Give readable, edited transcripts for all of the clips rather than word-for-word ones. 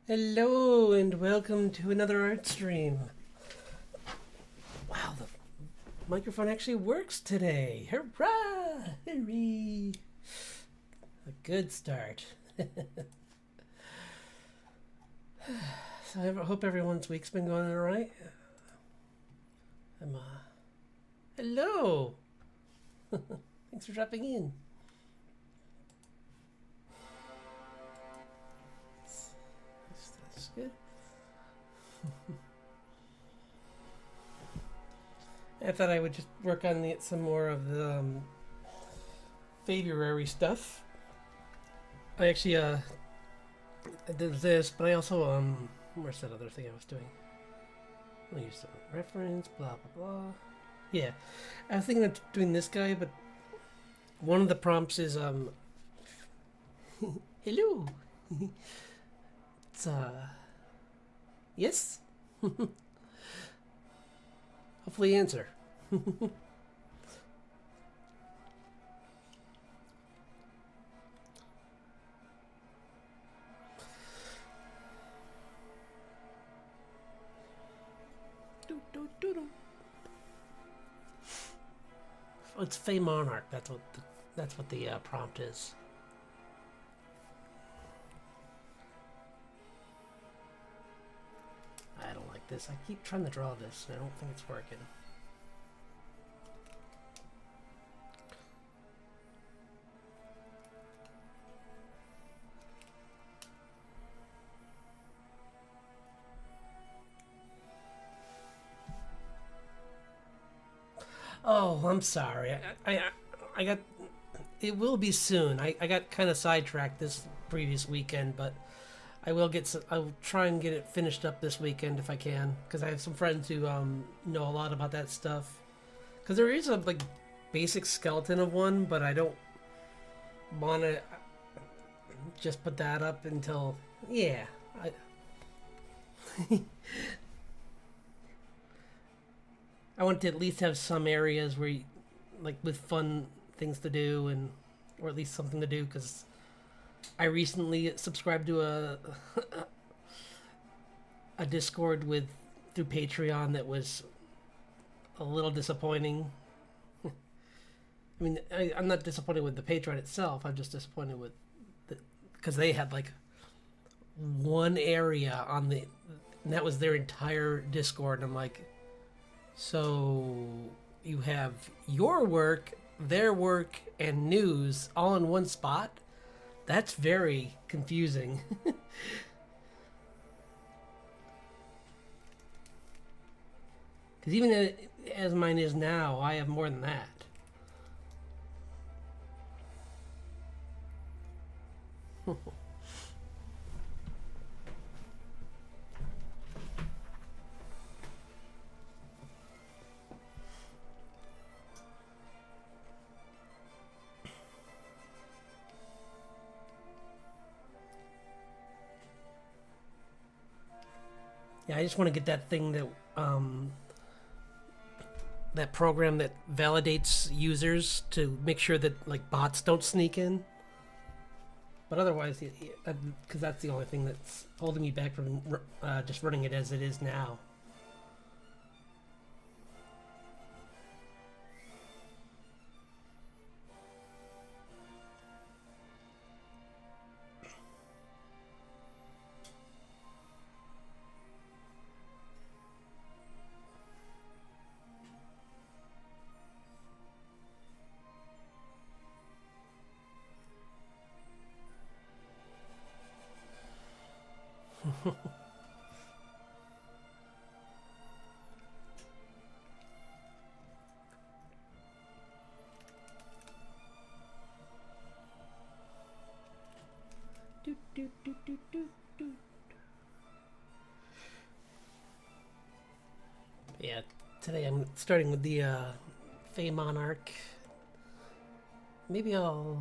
Hello and welcome to another art stream. Wow, the microphone actually works today. Hurrah! Hooray! A good start. So I hope everyone's week's been going all right. Hello! Thanks for dropping in. That's good. I thought I would just work on some more of the Faebruary stuff. I actually I did this, but I also where's that other thing I was doing? I'll use some reference, blah blah blah. Yeah, I was thinking of doing this guy, but one of the prompts is hello. It's yes. Hopefully answer. It's Fey Monarch. That's what the prompt is. I don't like this. I keep trying to draw this, and I don't think it's working. Oh, I'm sorry. I got. It will be soon. I got kind of sidetracked this previous weekend, but I'll try and get it finished up this weekend if I can, because I have some friends who know a lot about that stuff. Because there is a basic skeleton of one, but I don't want to just put that up until I want to at least have some areas where with fun things to do, and or at least something to do, because I recently subscribed to a Discord through Patreon that was a little disappointing. I mean, I'm not disappointed with the Patreon itself. I'm just disappointed with because they had one area and that was their entire Discord. And I'm like, so you have your work, their work, and news all in one spot? That's very confusing. Because even as mine is now, I have more than that. Yeah, I just want to get that thing that program that validates users to make sure that bots don't sneak in. But otherwise, because that's the only thing that's holding me back from just running it as it is now. Yeah, today I'm starting with the Fey Monarch. Maybe I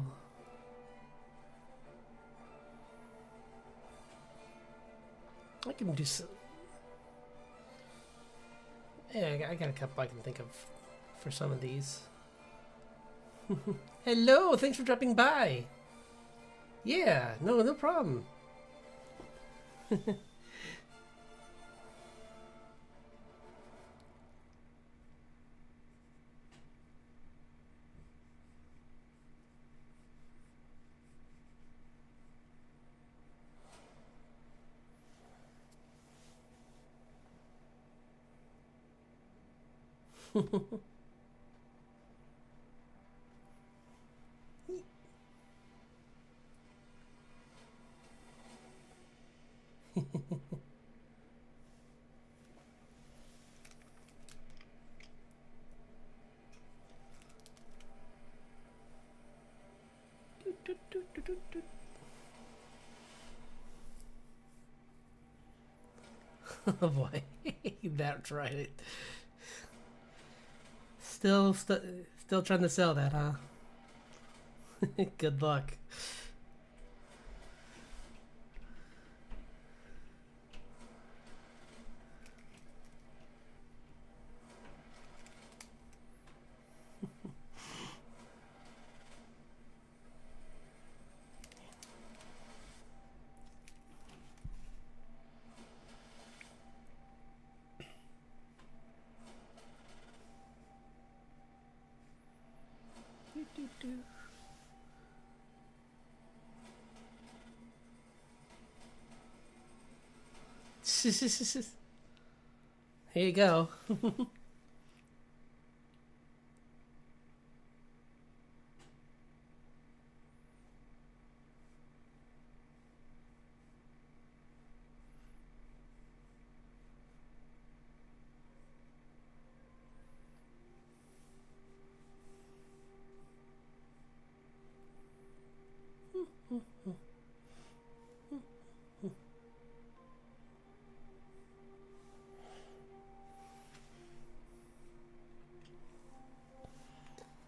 can do some. Yeah, I got a couple I can think of for some of these. Hello, thanks for dropping by. Yeah, no problem. Oh boy, that's right. Still trying to sell that, huh? Good luck. Here you go.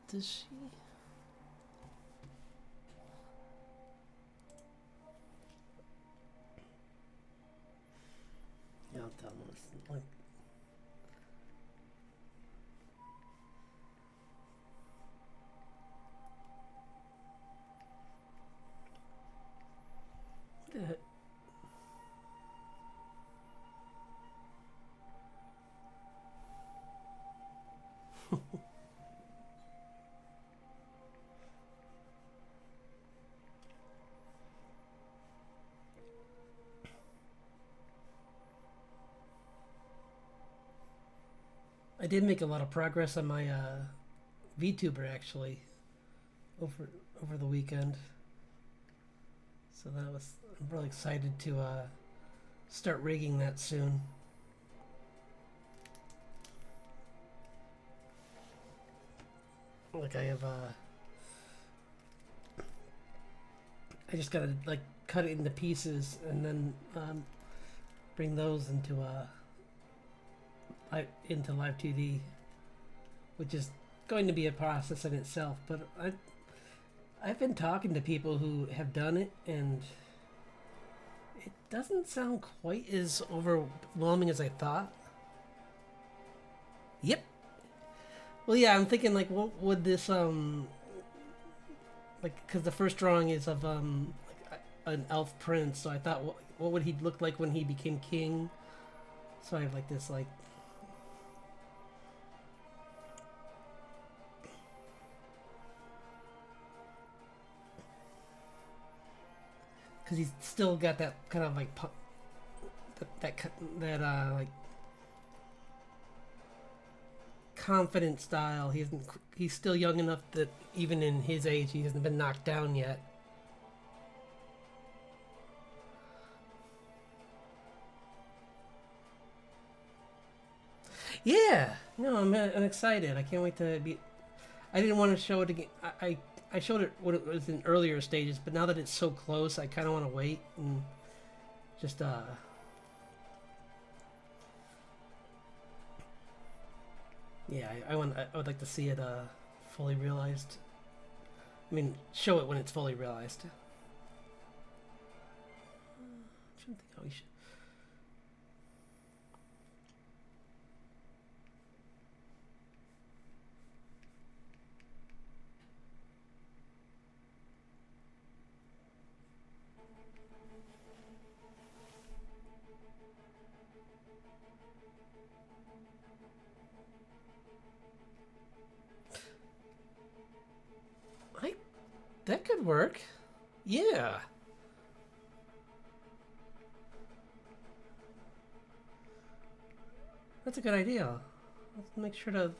Does she? Yeah, I'll tell them. Like, I did make a lot of progress on my VTuber actually over over the weekend. So that was I'm really excited to start rigging that soon. Like I have I just gotta like cut it into pieces and then bring those into live TV, which is going to be a process in itself. But I've been talking to people who have done it, and it doesn't sound quite as overwhelming as I thought. Yep. Well, yeah, I'm thinking like, what would this like, because the first drawing is of like an elf prince, so I thought, what would he look like when he became king? So I have like this like. Because he's still got that kind of like that like confident style. He's still young enough that even in his age he hasn't been knocked down yet. Yeah, no, I'm excited. I can't wait to be. I didn't want to show it again. I showed it when it was in earlier stages, but now that it's so close, I kind of want to wait and just yeah, I would like to see it fully realized. I mean, show it when it's fully realized. I'm trying to think how we should. could work. Yeah. That's a good idea. Let's make sure to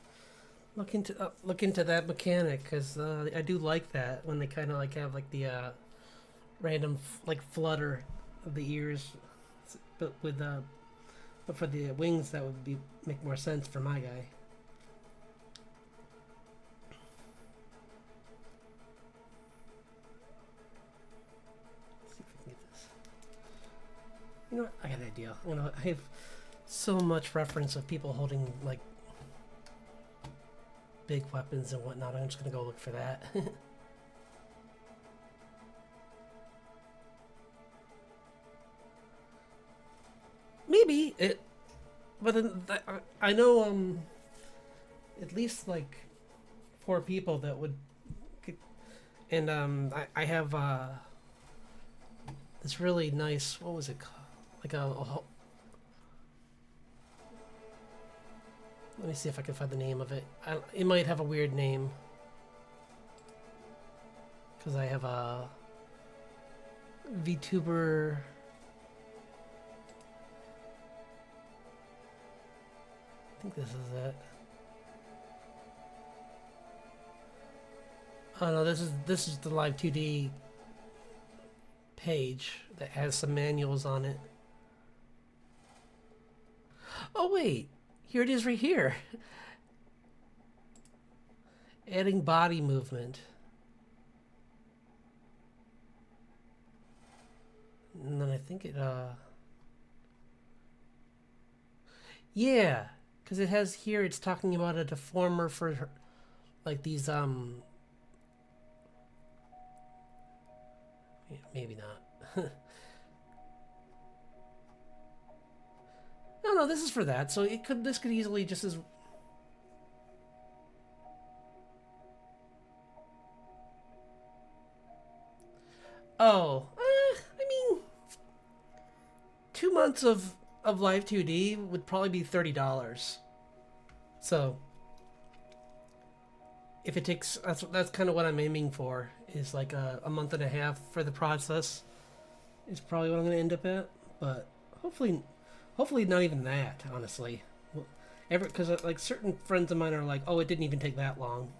look into that mechanic because I do like that when they kind of like have like the random like flutter of the ears, but with but for the wings that would be make more sense for my guy. Let's see if we can get this. You know what? I got an idea. You know, I have so much reference of people holding like big weapons and whatnot. I'm just gonna go look for that. Maybe it, but then I know at least like 4 people that would, and I have this really nice, what was it called? Like let me see if I can find the name of it. It might have a weird name because I have a VTuber. I think this is it. Oh no, this is the Live 2D page that has some manuals on it. Oh wait, here it is right here. Adding body movement. And then I think it yeah, because it has here, it's talking about a deformer for like these maybe not. No, this is for that. So this could easily just as. Oh, I mean, 2 months of Live 2D would probably be $30. So if it takes, that's kind of what I'm aiming for. Is like a month and a half for the process. Is probably what I'm going to end up at, but hopefully not even that. Honestly, because like certain friends of mine are like, oh, it didn't even take that long.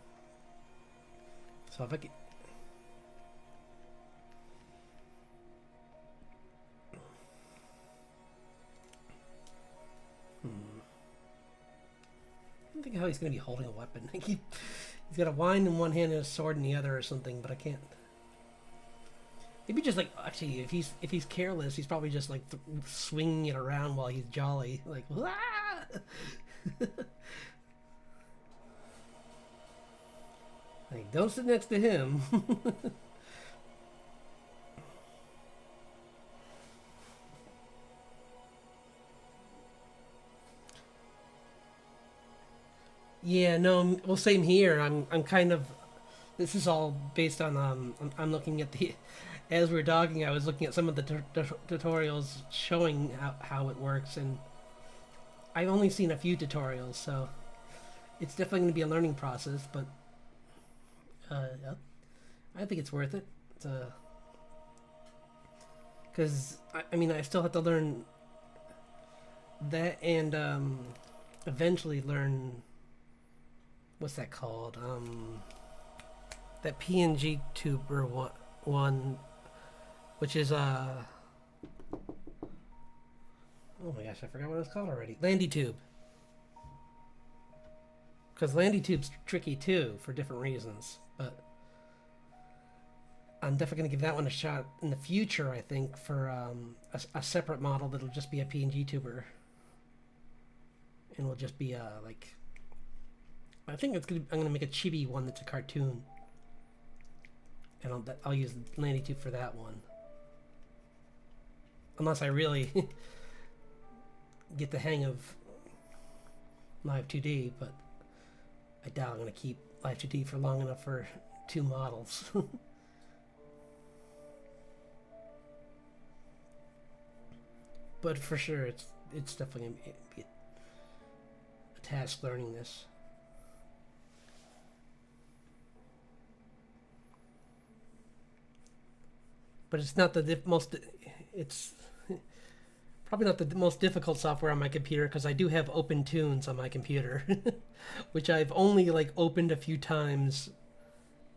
So if I could. I don't think how he's going to be holding a weapon. He's got a wine in one hand and a sword in the other or something, but I can't. Maybe just like, actually, if he's careless, he's probably just like swinging it around while he's jolly, like Wah! Like, don't sit next to him. Yeah, no, well, same here. I'm kind of. This is all based on I'm looking at the. As we were talking, I was looking at some of the tutorials showing how it works, and I've only seen a few tutorials, so it's definitely going to be a learning process. But I think it's worth it. Because I mean, I still have to learn that, and eventually learn. What's that called? That PNG tuber one, which is oh my gosh, I forgot what it's called already. LandyTube. Because LandyTube's tricky too for different reasons, but I'm definitely gonna give that one a shot in the future. I think for a separate model that'll just be a PNG tuber, and will just be like. I think I'm gonna make a chibi one that's a cartoon, and I'll use LandyTube for that one. Unless I really get the hang of Live 2D, but I doubt I'm gonna keep Live 2D for long enough for 2 models. But for sure, it's definitely gonna be a task learning this. but it's not the most. It's probably not the most difficult software on my computer because I do have Open Tunes on my computer, which I've only like opened a few times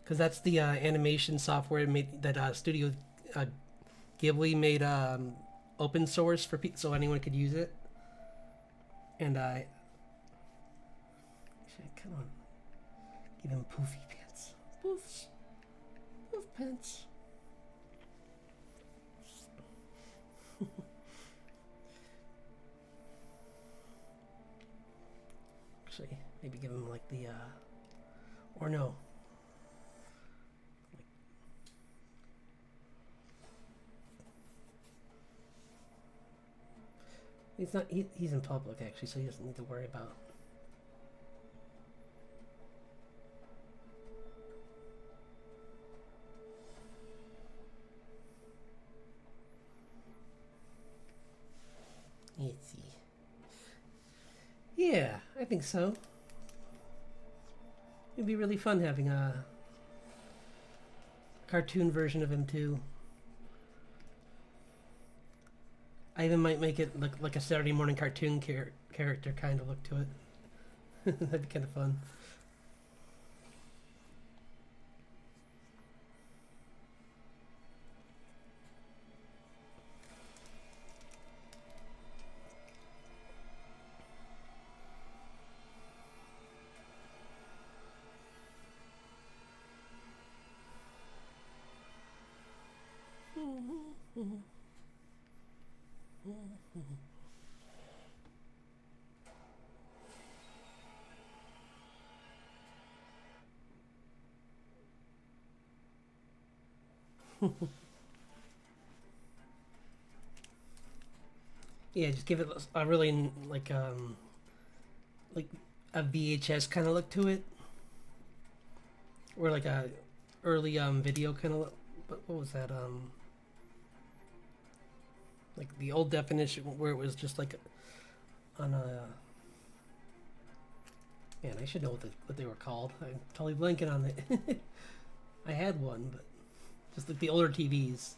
because that's the animation software that Studio Ghibli made open source for so anyone could use it. And I kind of give him poofy pants. Poofs. Poof pants. Actually, maybe give him like the, or no. He's not, he's in public actually, so he doesn't need to worry about. Let's see. Yeah, I think so. It'd be really fun having a cartoon version of him too. I even might make it look like a Saturday morning cartoon character kind of look to it. That'd be kind of fun. Yeah, just give it a really like a VHS kind of look to it, or like a early video kind of. What was that? Like the old definition where it was just like on a. Man, I should know what they were called. I'm totally blanking on it. I had one, but just like the older TVs.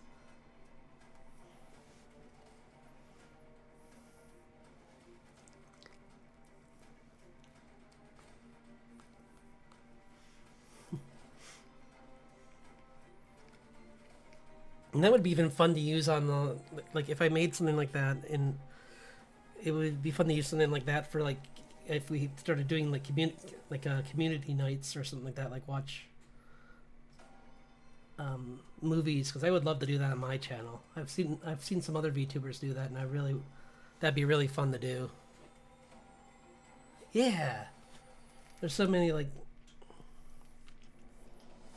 And that would be even fun to use on the, like if I made something like that, and it would be fun to use something like that for like if we started doing like community nights or something like that, like watch movies, because I would love to do that on my channel. I've seen some other VTubers do that, and that'd be really fun to do. Yeah, there's so many like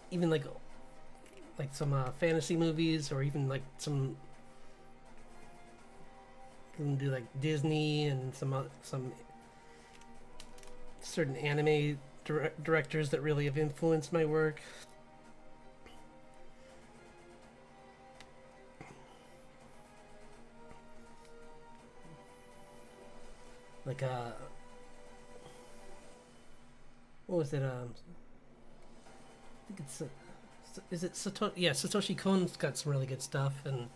even like some fantasy movies, or even like some you can do like Disney and some certain anime directors that really have influenced my work. Like what was it? I think it's is it Satoshi? Yeah, Satoshi Kon's got some really good stuff, and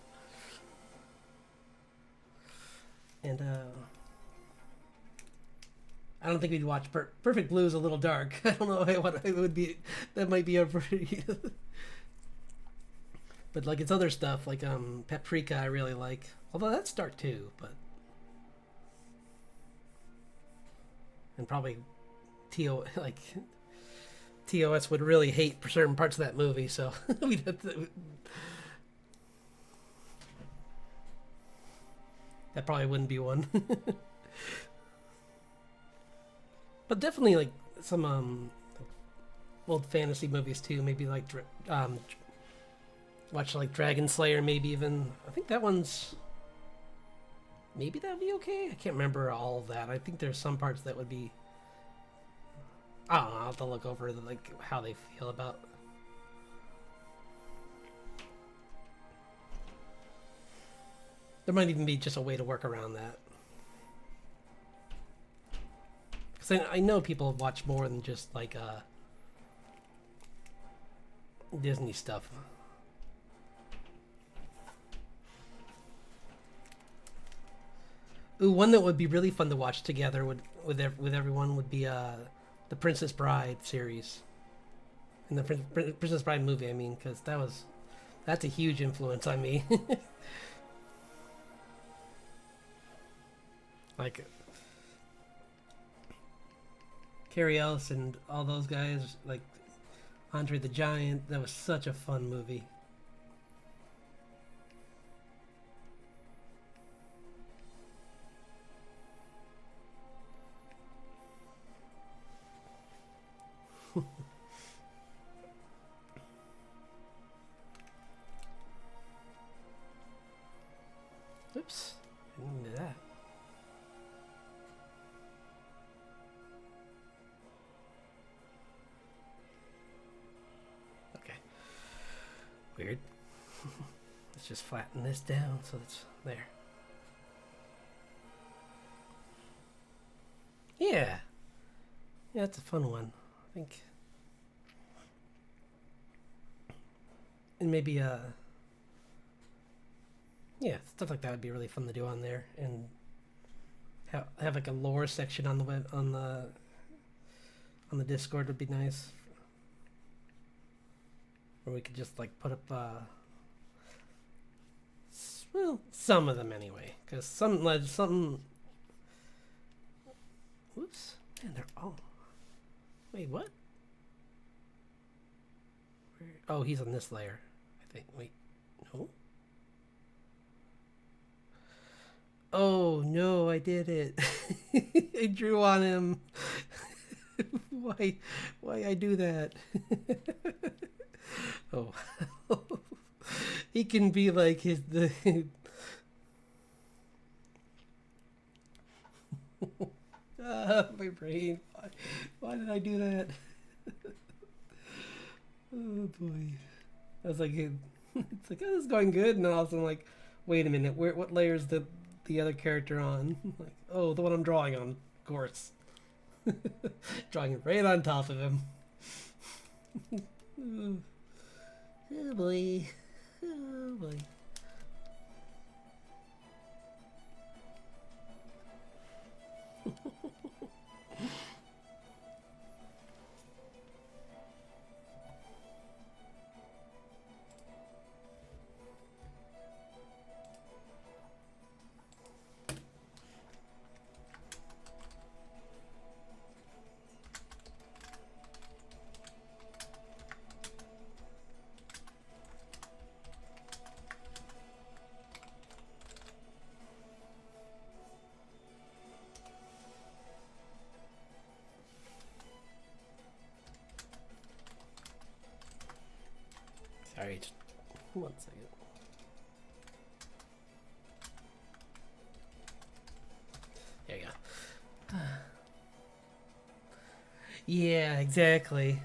I don't think we'd watch Perfect Blue is a little dark. I don't know what it would be. That might be a pretty. But like its other stuff, like Paprika, I really like. Although that's dark too, but and probably TOS would really hate certain parts of that movie, so we'd have to, that probably wouldn't be one. But definitely like some old fantasy movies too. Maybe like watch like Dragon Slayer. Maybe even I think that one's. Maybe that'd be okay. I can't remember all of that. I think there's some parts that would be. I don't know. I'll have to look over like how they feel about. There might even be just a way to work around that. Because I know people watch more than just like Disney stuff. Ooh, one that would be really fun to watch together with everyone would be the Princess Bride series and the Princess Bride movie. I mean, because that's a huge influence on me. Like Carrie Ellis and all those guys, like Andre the Giant. That was such a fun movie. Oops, I didn't do that. Okay, weird. Let's just flatten this down so it's there. Yeah, yeah, it's a fun one. I think, and maybe yeah, stuff like that would be really fun to do on there, and have like a lore section on the web on the Discord would be nice. Or we could just like put up well, some of them anyway, because some. Whoops, man, they're all. Wait, what? Oh, he's on this layer, I think. Wait, no. Oh no, I did it. I drew on him. why why I do that? Oh. He can be like the my brain. Why did I do that? Oh boy. I was like it's like, oh, this is going good, and then all of a sudden like, wait a minute, what layer is the other character on? Like, oh, the one I'm drawing on, of course. Drawing it right on top of him. Oh boy. Oh boy. Sorry, just 1 second. There you go. Yeah, exactly.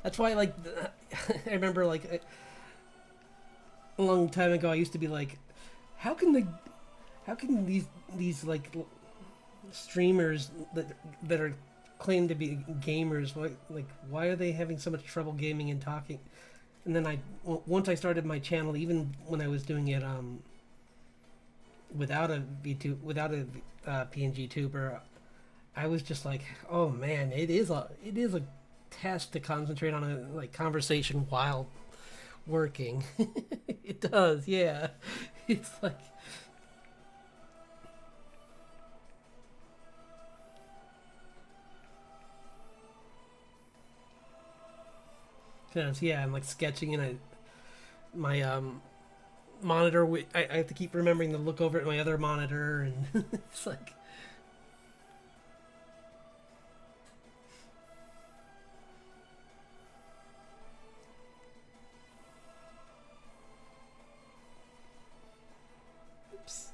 That's why, like, I remember, like, a long time ago, I used to be like, how can these like streamers that are claimed to be gamers, why are they having so much trouble gaming and talking? And then once I started my channel, even when I was doing it without a PNG tuber, I was just like, oh man, it is a test to concentrate on a like conversation while working. It does, yeah. It's like, cause yeah, I'm like sketching and my monitor. I have to keep remembering to look over at my other monitor, and it's like, oops.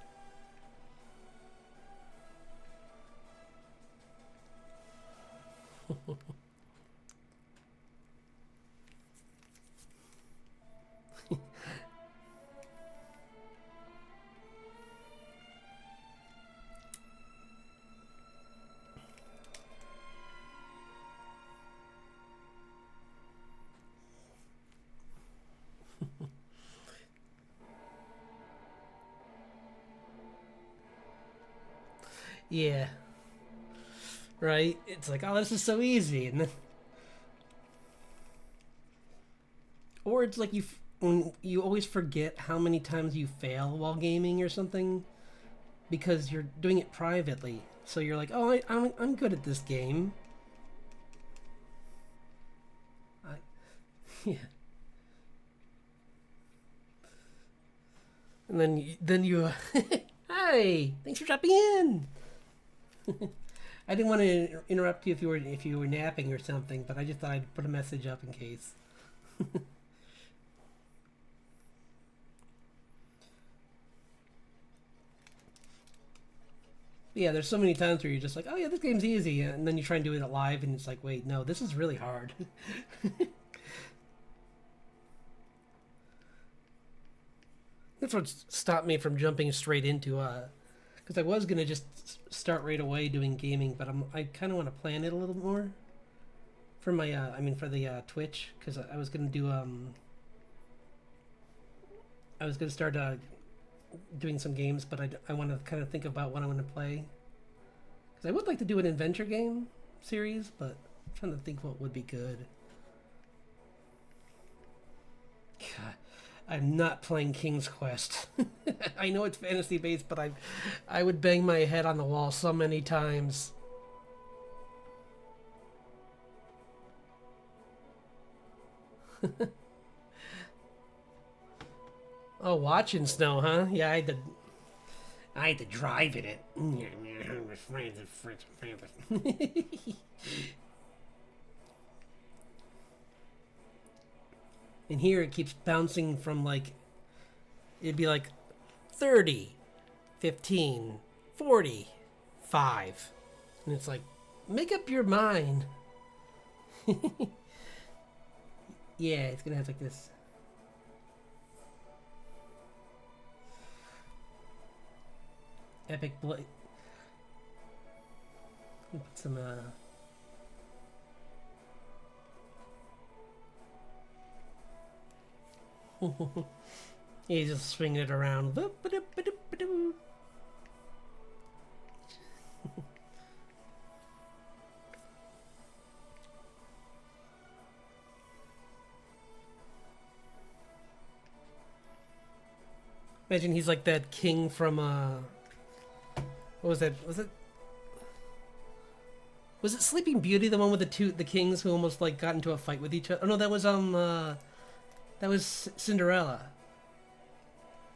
Yeah. Right? It's like, oh, this is so easy. And then, or it's like when you always forget how many times you fail while gaming or something because you're doing it privately. So you're like, oh, I'm good at this game. I, yeah. And then you hi, thanks for dropping in. I didn't want to interrupt you if you were napping or something, but I just thought I'd put a message up in case. Yeah, there's so many times where you're just like, oh yeah, this game's easy, and then you try and do it live, and it's like, wait, no, this is really hard. That's what stopped me from jumping straight into because I was gonna just start right away doing gaming, but I kind of want to plan it a little more for my for the Twitch, because I was gonna do I was gonna start doing some games, but I want to kind of think about what I want to play, because I would like to do an adventure game series, but I'm trying to think what would be good. God, I'm not playing King's Quest. I know it's fantasy based, but I would bang my head on the wall so many times. Oh, watching snow, huh? Yeah, I had to drive in it. And here it keeps bouncing from like, it'd be like 30, 15, 40, 5. And it's like, make up your mind. Yeah, it's gonna have like this. Epic Blade. Put some, he's just swinging it around. Imagine he's like that king from what was that? Was it Sleeping Beauty, the one with the kings who almost like got into a fight with each other? Oh no, that was Cinderella,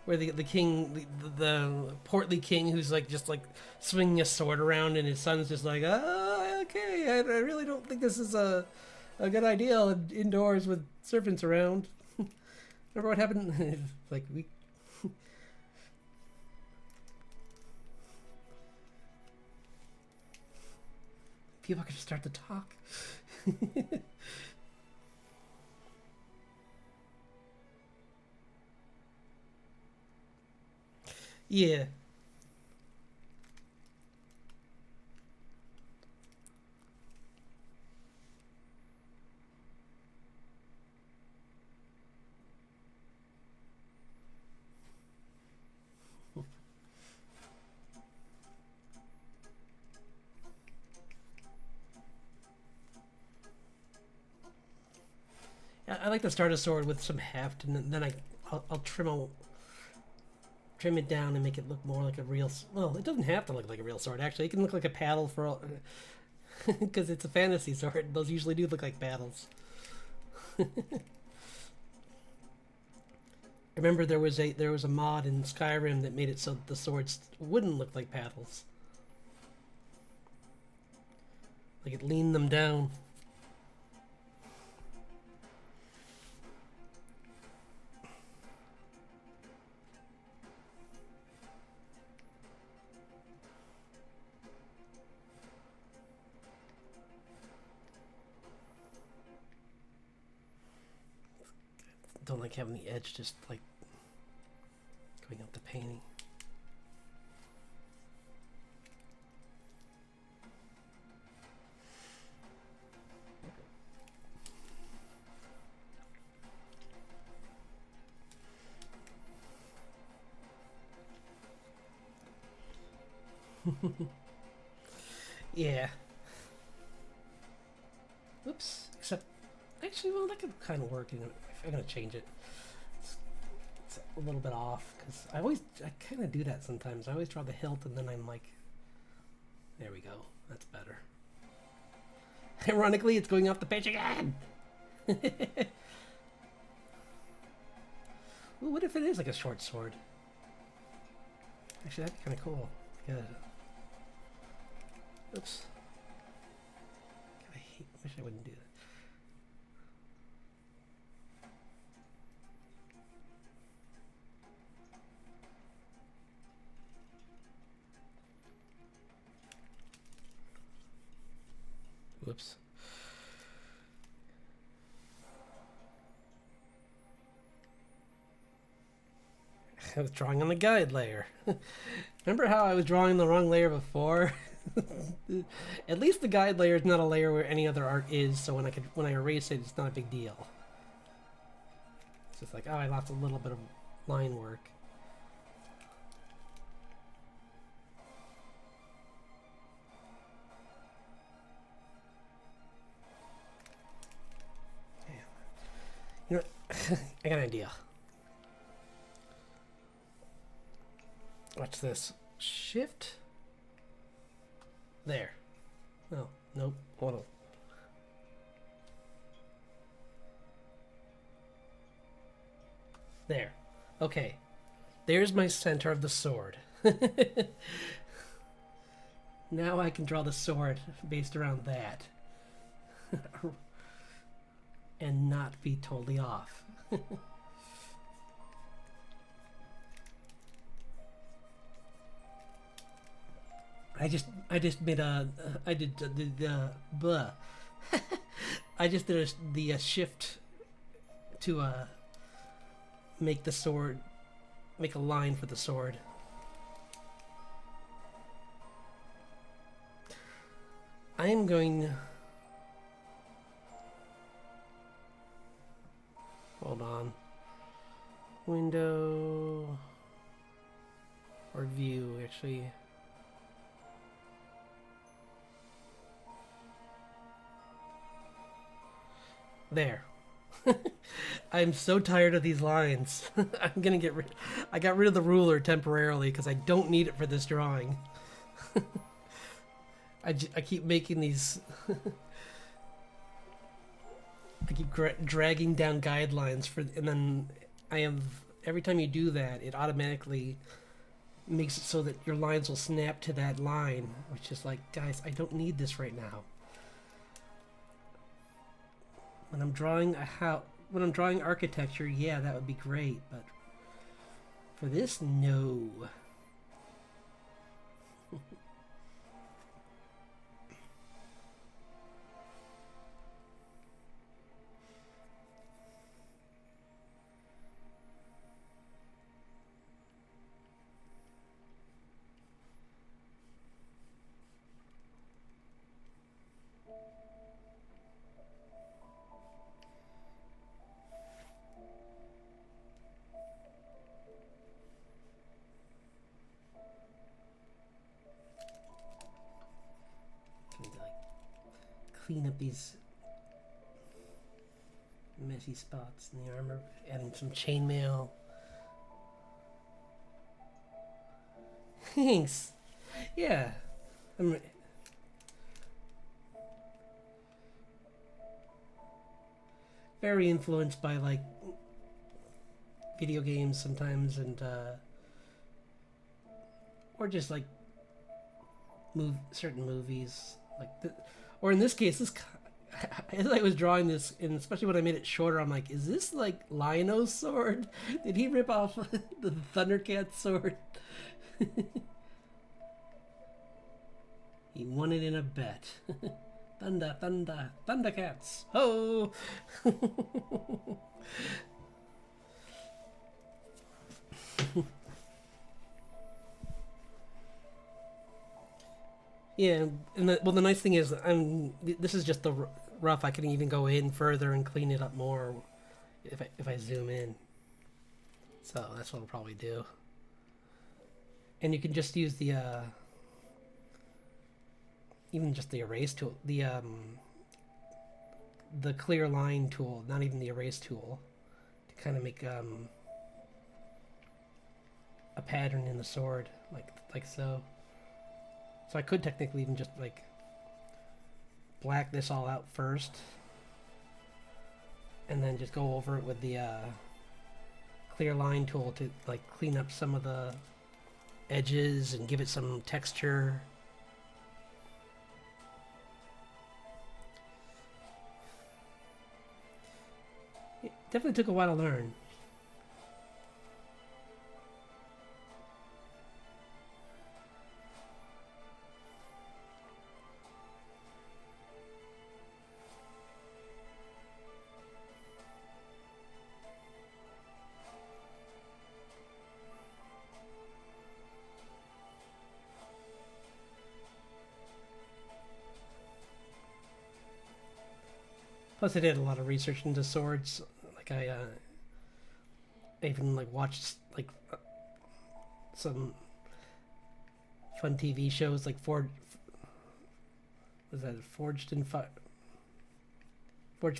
where the king, the portly king who's like just like swinging a sword around, and his son's just like, okay, I really don't think this is a good idea indoors with servants around. Remember what happened? Like we. People are gonna start to talk. Yeah. I like to start a sword with some heft, and then I'll trim it down and make it look more like a real. Well, it doesn't have to look like a real sword. Actually, it can look like a paddle for all, because it's a fantasy sword. Those usually do look like paddles. I remember there was a mod in Skyrim that made it so the swords wouldn't look like paddles. Like it leaned them down. Don't like having the edge just like going up the painting. Yeah. Oops. Except, actually, well, that could kind of work. If I'm gonna change it, it's a little bit off because I kind of do that sometimes. I always draw the hilt and then I'm like, there we go. That's better. Ironically, it's going off the page again. Ooh, what if it is like a short sword? Actually, that'd be kind of cool. Yeah. Oops. Wish I wouldn't do that. Whoops. I was drawing on the guide layer. Remember how I was drawing the wrong layer before? At least the guide layer is not a layer where any other art is, so when I erase it, it's not a big deal. It's just like, oh, I lost a little bit of line work. Damn. You know what? I got an idea. Watch this. Shift. There. Oh, nope. Hold on. There. Okay. There's my center of the sword. Now I can draw the sword based around that. And not be totally off. I just made a I did the blah. I just did the shift to make the sword, make a line for the sword. I am going. Hold on. Window or view actually. There. I'm so tired of these lines. I'm gonna get rid. I got rid of the ruler temporarily because I don't need it for this drawing. I keep making these. I keep dragging down guidelines for, and then I have every time you do that, it automatically makes it so that your lines will snap to that line, which is like, guys, I don't need this right now. When I'm drawing when I'm drawing architecture, yeah, that would be great, but for this, no. Clean up these messy spots in the armor, adding some chainmail. Thanks. Yeah. I'm very influenced by like video games sometimes, and or just like certain movies, like or in this case, as I was drawing this, and especially when I made it shorter, I'm like, is this like Lion-O's sword? Did he rip off the Thundercat sword? He won it in a bet. Thundercats! Ho! Yeah, and the nice thing is, this is just the rough. I can even go in further and clean it up more if I zoom in. So that's what I'll probably do. And you can just use the even just the erase tool, the clear line tool, not even the erase tool, to kind of make a pattern in the sword, like so. So I could technically even just like black this all out first, and then just go over it with the clear line tool to like clean up some of the edges and give it some texture. It definitely took a while to learn. Plus, I did a lot of research into swords. Like I even like watched like some fun TV shows like was that Forged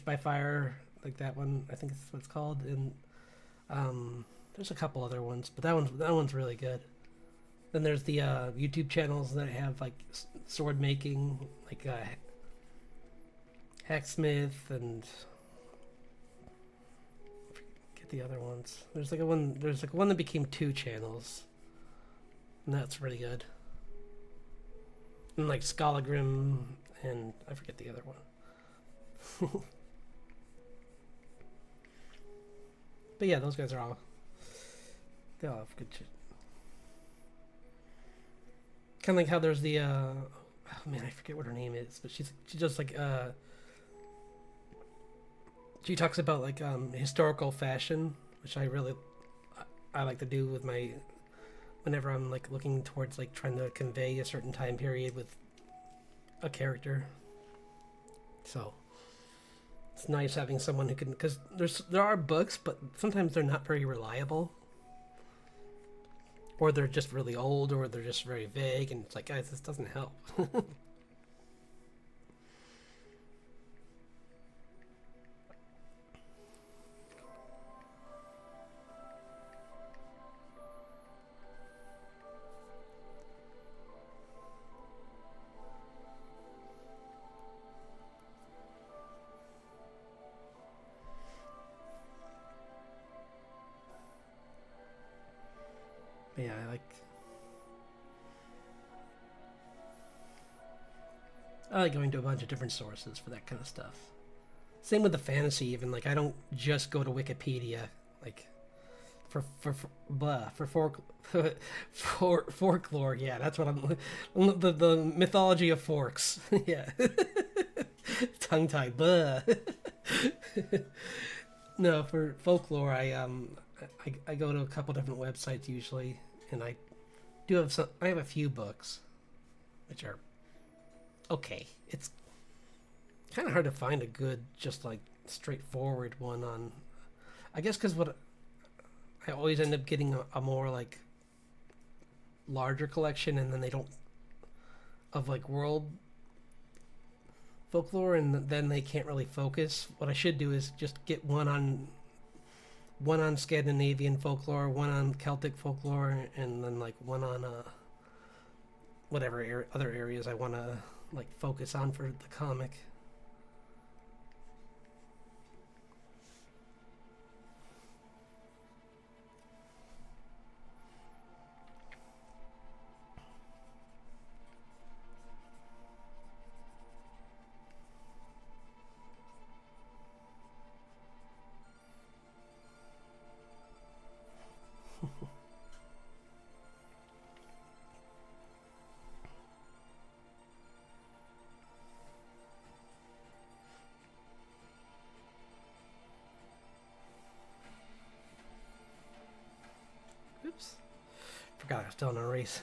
by Fire, like that one. I think that's what it's called. And there's a couple other ones, but that one's really good. Then there's the YouTube channels that have like sword making, like Hacksmith, and get the other ones. There's like one that became 2 channels, and that's really good. And like Skolagrim, and I forget the other one. But yeah, those guys they all have good shit. Kind of like how there's the oh man, I forget what her name is, but she does like she talks about like historical fashion, which I like to do with my whenever I'm like looking towards like trying to convey a certain time period with a character. So it's nice having someone who can, because there are books, but sometimes they're not very reliable, or they're just really old, or they're just very vague, and it's like, guys, this doesn't help. But yeah, I like going to a bunch of different sources for that kind of stuff. Same with the fantasy, even like I don't just go to Wikipedia, like for folklore. Yeah, that's what I'm. The mythology of forks. Yeah, tongue tied. No, for folklore, I go to a couple different websites usually, and I do have some. I have a few books, which are okay. It's kind of hard to find a good, just like straightforward one on. I guess because what I always end up getting a more like larger collection, and then they don't of like world folklore, and then they can't really focus. What I should do is just get one on Scandinavian folklore, one on Celtic folklore, and then like one on whatever other areas I want to like focus on for the comic. Oops. Forgot I was still in a race.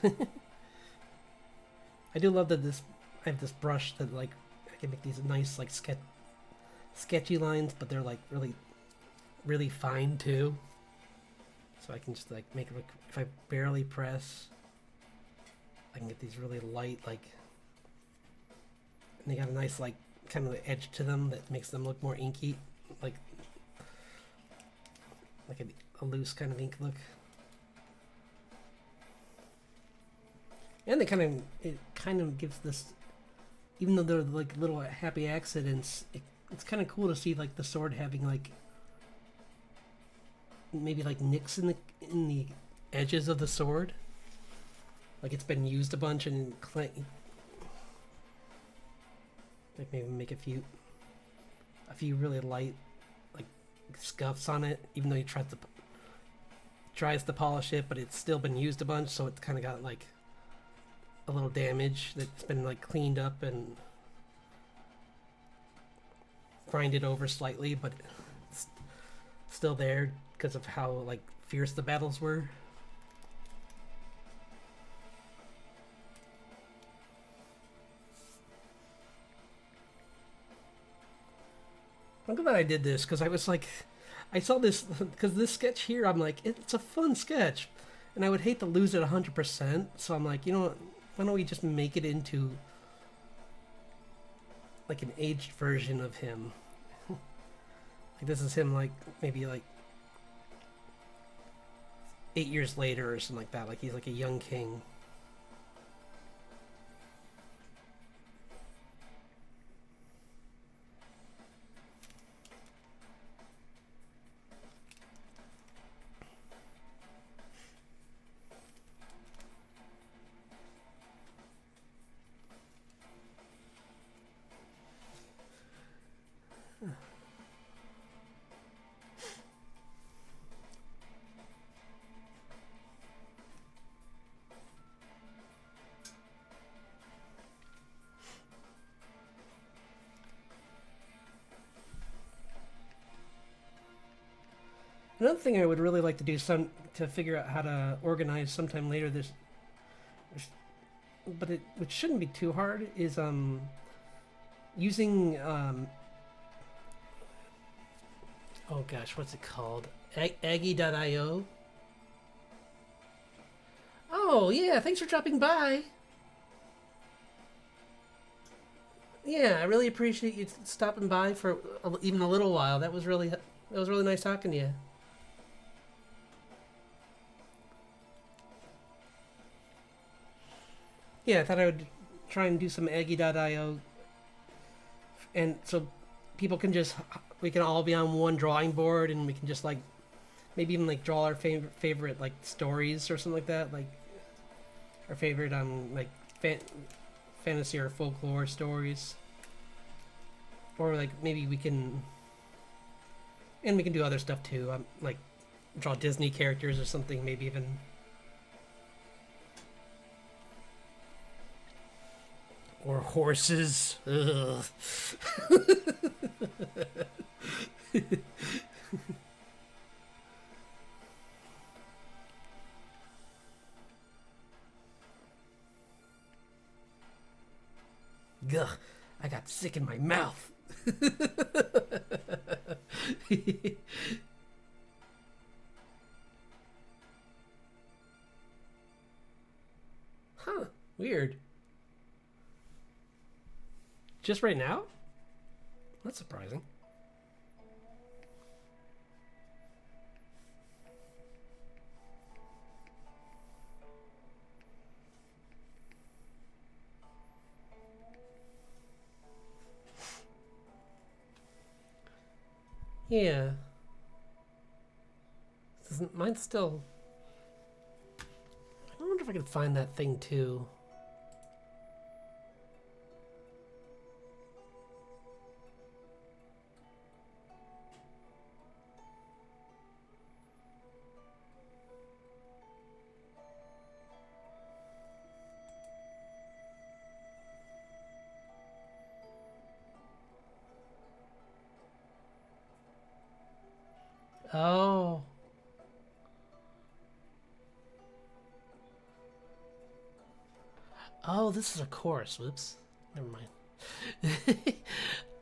I do love that I have this brush that like I can make these nice like sketchy lines, but they're like really really fine too. So I can just like make it, if I barely press, I can get these really light like And they got a nice, like, kind of edge to them that makes them look more inky, like a loose kind of ink look. And it kind of gives this, even though they're like little happy accidents, it's kind of cool to see like the sword having like maybe like nicks in the edges of the sword, like it's been used a bunch, and like maybe make a few really light like scuffs on it, even though he tries to polish it, but it's still been used a bunch, so it's kind of got like a little damage that's been like cleaned up and grinded over slightly, but it's still there because of how like fierce the battles were. I'm glad I did this because I was like, I saw this because this sketch here, I'm like, it's a fun sketch, and I would hate to lose it 100%. So I'm like, you know what? Why don't we just make it into like an aged version of him? Like this is him, like maybe like 8 years later or something like that. Like he's like a young king. Another thing I would really like to do to figure out how to organize sometime later this, but which shouldn't be too hard, is using oh gosh, what's it called? Aggie.io. Oh yeah, thanks for dropping by. Yeah, I really appreciate you stopping by for even a little while. That was really nice talking to you. Yeah, I thought I would try and do some Aggie.io, and so people can we can all be on one drawing board, and we can just like maybe even like draw our favorite like stories or something like that, like our favorite like fantasy or folklore stories, or like maybe we can do other stuff too, like draw Disney characters or something, maybe even. Or horses. Ugh. Gugh, I got sick in my mouth. Huh, weird. Just right now? That's surprising. Yeah. Mine's still... I wonder if I can find that thing too. Oh. Oh, this is a course. Whoops. Never mind.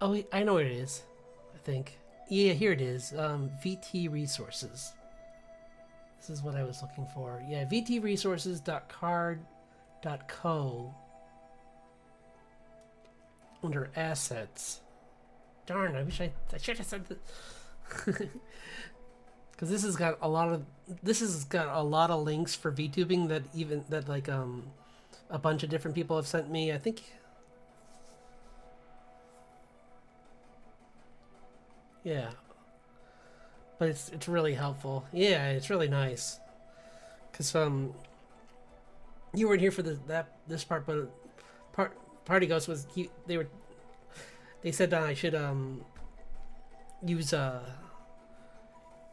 Oh, I know what it is. I think. Yeah, here it is. VT Resources. This is what I was looking for. Yeah, vtresources.card.co. under assets. Darn, I should have said that. Because this has got a lot of links for VTubing that like a bunch of different people have sent me. I think. Yeah. But it's really helpful. Yeah, it's really nice. Cause you weren't here for this part, but Party Ghost was they said I should use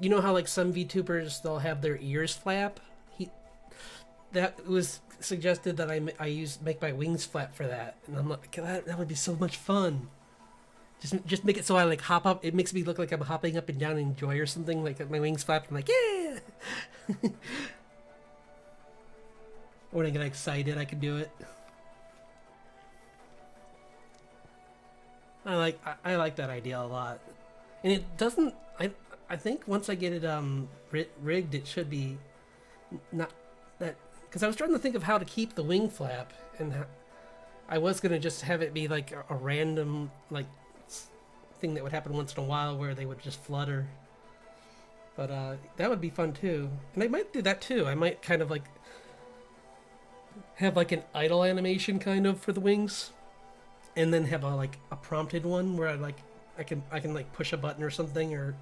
you know how like some VTubers they'll have their ears flap. That was suggested that I make my wings flap for that, and I'm like that would be so much fun. Just make it so I like hop up. It makes me look like I'm hopping up and down in joy or something. Like my wings flap. I'm like yeah. When I get excited, I can do it. I like that idea a lot, and it doesn't. I think once I get it rigged, it should be not that. Because I was trying to think of how to keep the wing flap, and I was gonna just have it be like a random like thing that would happen once in a while where they would just flutter. But that would be fun too, and I might do that too. I might kind of like have like an idle animation kind of for the wings, and then have a prompted one where I can like push a button or something or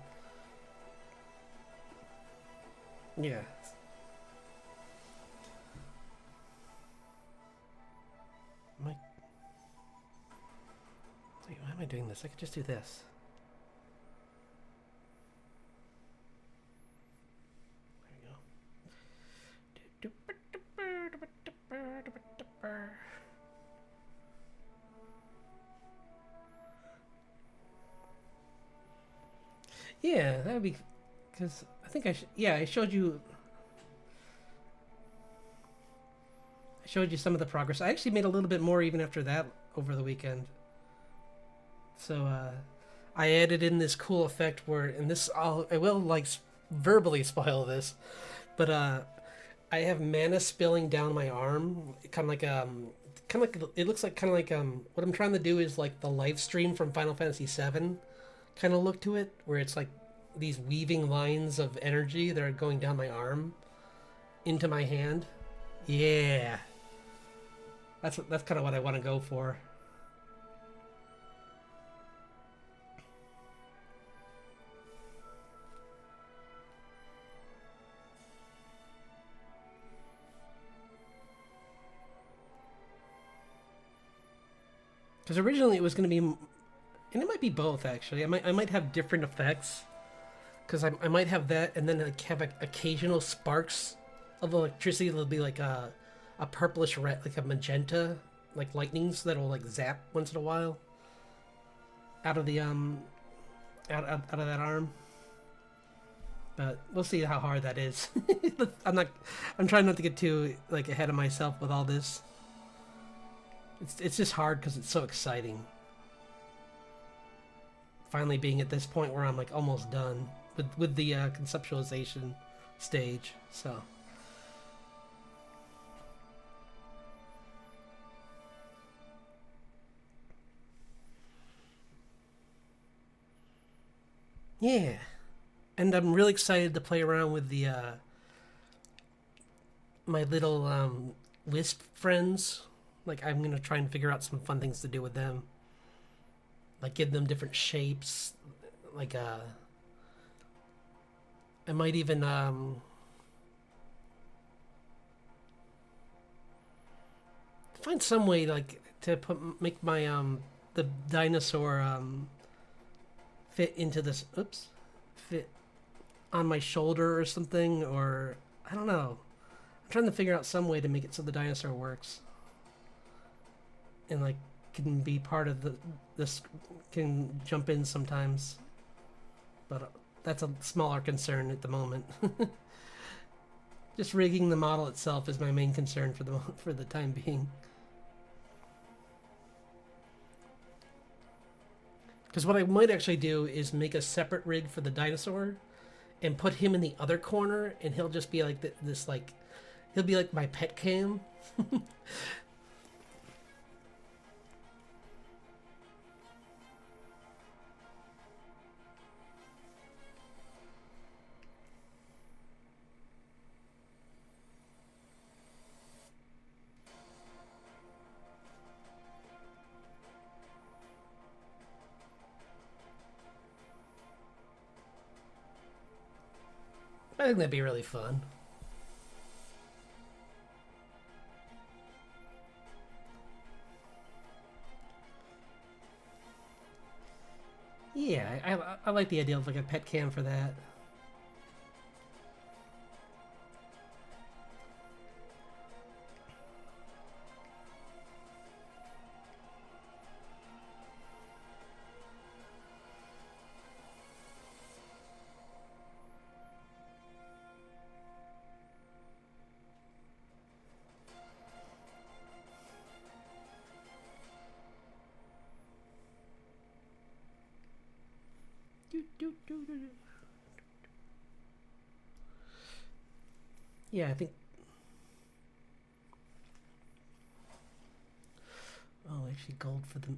yeah. Why am I doing this? I could just do this. There you go. Yeah, that would be because I think I showed you some of the progress. I actually made a little bit more even after that over the weekend. So I added in this cool effect where, and this I will like verbally spoil this, but I have mana spilling down my arm, kind of like it looks like what I'm trying to do is like the live stream from Final Fantasy VII kind of look to it, where it's like these weaving lines of energy that are going down my arm into my hand. Yeah. That's kind of what I want to go for. Because originally it was going to be, and it might be both actually. I might have different effects. Because I might have that, and then like have occasional sparks of electricity. There'll be like a purplish red, like a magenta, like lightnings that'll like zap once in a while out of the out of that arm. But we'll see how hard that is. I'm trying not to get too like ahead of myself with all this. It's just hard because it's so exciting. Finally being at this point where I'm like almost done with the conceptualization stage, so. Yeah, and I'm really excited to play around with the my little Wisp friends. Like I'm gonna try and figure out some fun things to do with them. Like give them different shapes. Like I might even find some way like to make my the dinosaur fit into this fit on my shoulder or something, or I don't know. I'm trying to figure out some way to make it so the dinosaur works and like can be part of this can jump in sometimes, but that's a smaller concern at the moment. Just rigging the model itself is my main concern for the time being. Because what I might actually do is make a separate rig for the dinosaur and put him in the other corner, and he'll just be like this like he'll be like my pet cam. think that'd be really fun. Yeah, I like the idea of like a pet cam for that. Yeah, I think. Oh, actually, gold for the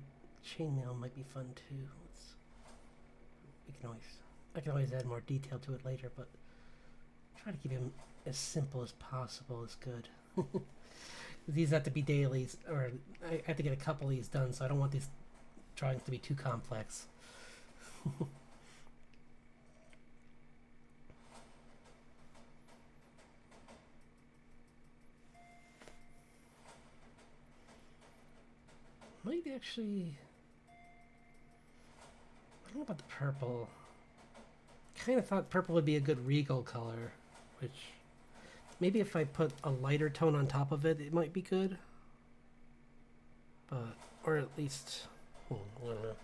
chainmail might be fun too. We can always. I can always add more detail to it later, but try to keep him as simple as possible is good. These have to be dailies, or I have to get a couple of these done, so I don't want these drawings to be too complex. Might actually. I don't know about the purple. Kind of thought purple would be a good regal color, which maybe if I put a lighter tone on top of it, it might be good. But, or at least, I don't know.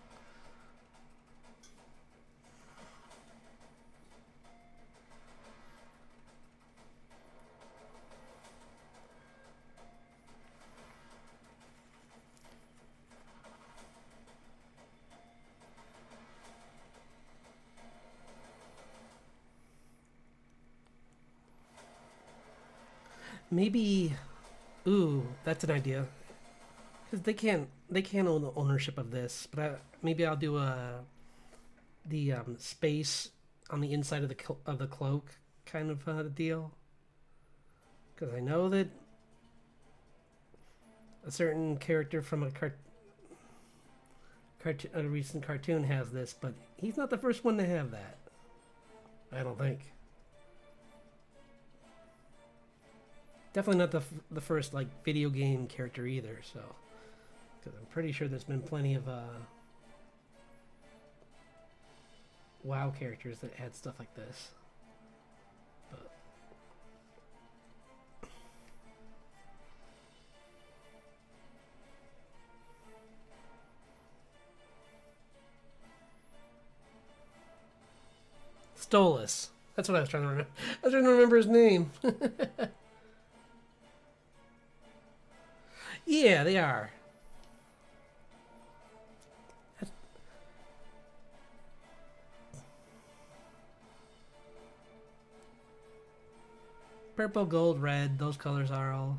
Maybe, ooh, that's an idea. Because they can't own the ownership of this. But maybe I'll do the space on the inside of the cloak kind of deal. Because I know that a certain character from a recent cartoon has this, but he's not the first one to have that. I don't think. Definitely not the first like video game character either. So, because I'm pretty sure there's been plenty of WoW characters that had stuff like this. But Stolas. That's what I was trying to remember. I was trying to remember his name. Yeah, they are. Purple, gold, red, those colors are all.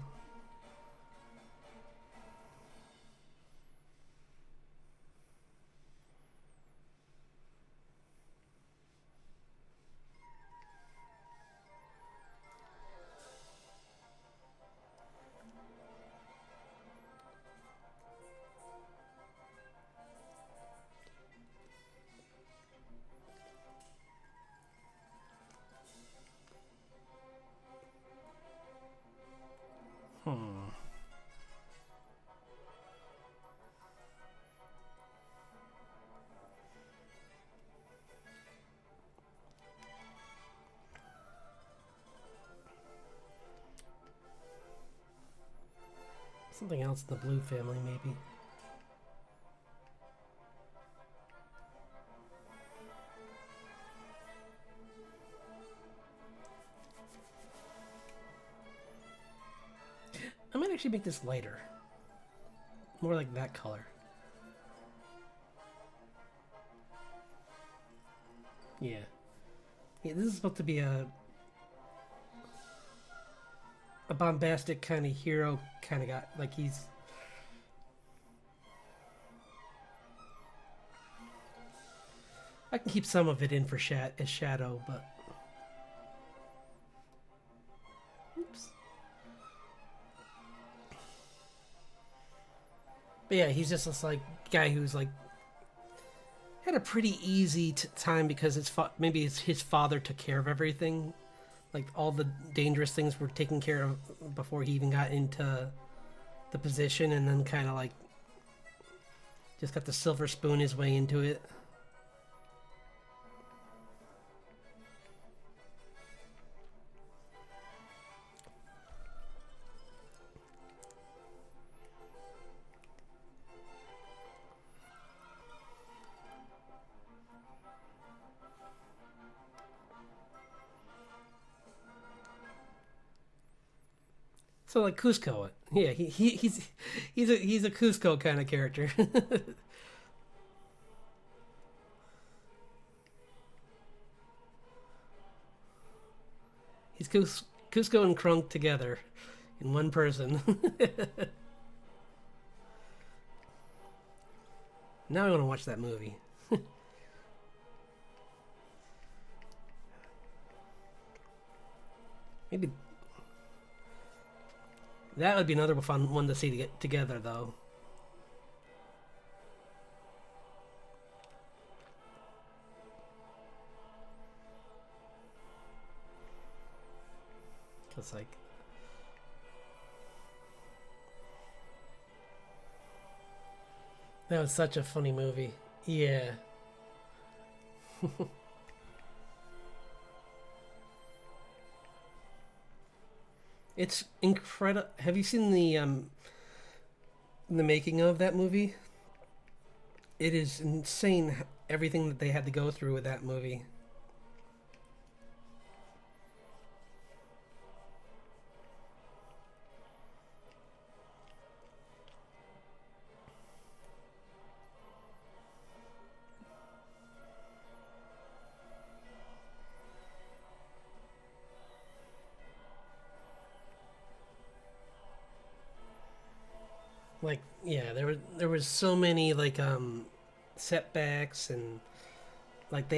Hmm. Something else in the blue family, maybe. I might actually make this lighter. More like that color. Yeah. Yeah, this is supposed to be a bombastic kind of hero kind of guy. Like he's. I can keep some of it in for as shadow, but. Oops. But yeah, he's just this like guy who's like had a pretty easy time because maybe his father took care of everything, Like all the dangerous things were taken care of before he even got into the position, and then kind of like just got the silver spoon his way into it. So like Cusco, yeah, he's a Cusco kind of character. He's Cusco and Krunk together in one person. Now I want to watch that movie. Maybe that would be another fun one to see to get together, though. Cause like that was such a funny movie. Yeah. It's incredible. Have you seen the making of that movie? It is insane everything that they had to go through with that movie. Like yeah, there was so many like setbacks, and like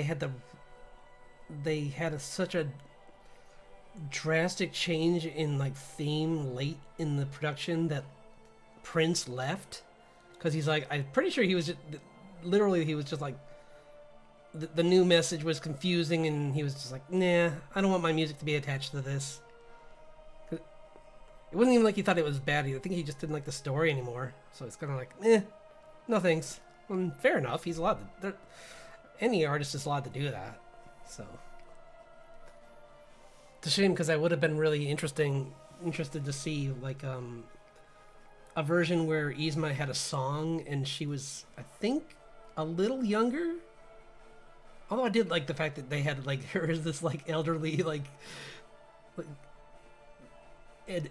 such a drastic change in like theme late in the production that Prince left, because he's like, I'm pretty sure he was just, literally he was just like the new message was confusing, and he was just like, nah, I don't want my music to be attached to this. It wasn't even like he thought it was bad. I think he just didn't like the story anymore. So it's kind of like, no thanks. Fair enough. He's allowed to. Any artist is allowed to do that. So it's a shame, because I would have been really interested to see like a version where Yzma had a song and she was, I think, a little younger. Although I did like the fact that they had like her as this like elderly like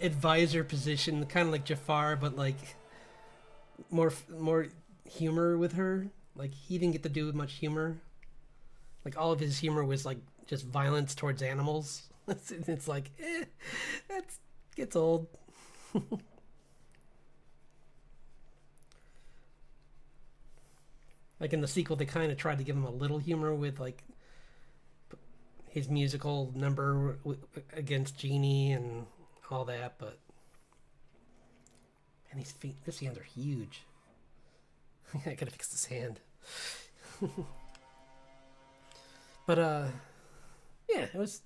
advisor position, kind of like Jafar, but like more humor with her. Like he didn't get to do much humor. Like all of his humor was like just violence towards animals. It's like, that gets old. Like in the sequel, they kind of tried to give him a little humor with like his musical number against Genie and all that, but and his feet, his hands are huge. I gotta fix this hand. But yeah, it was.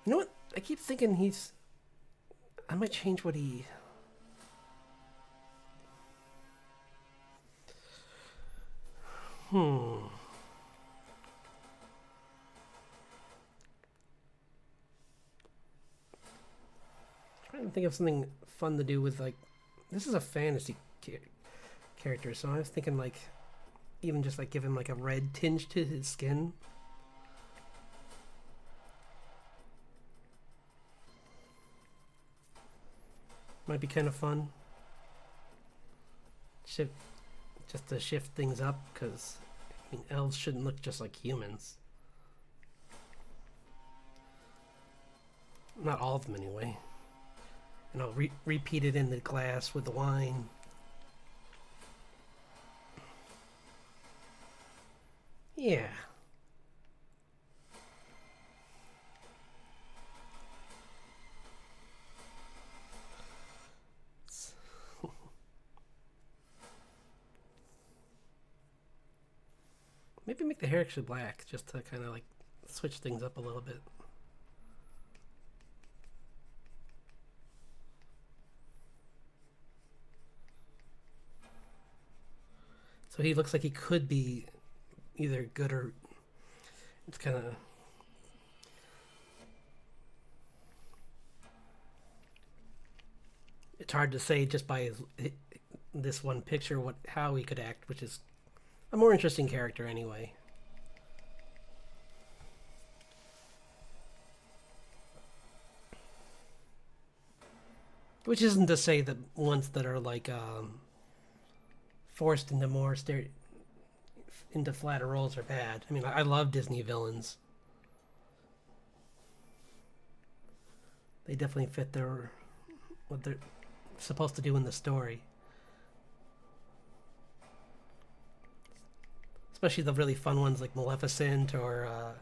You know what? I keep thinking I might change what he. Hmm. Trying to think of something fun to do with like. This is a fantasy character, so I was thinking like, even just like give him like a red tinge to his skin. Might be kind of fun. Shift, just to shift things up, because I mean, elves shouldn't look just like humans. Not all of them, anyway. And I'll repeat it in the glass with the wine. Yeah. Maybe make the hair actually black, just to kind of like switch things up a little bit. So he looks like he could be either good or it's kind of. It's hard to say just by this one picture how he could act, which is a more interesting character anyway. Which isn't to say that ones that are like forced into more into flatter roles are bad. I mean, I love Disney villains. They definitely fit what they're supposed to do in the story. Especially the really fun ones like Maleficent or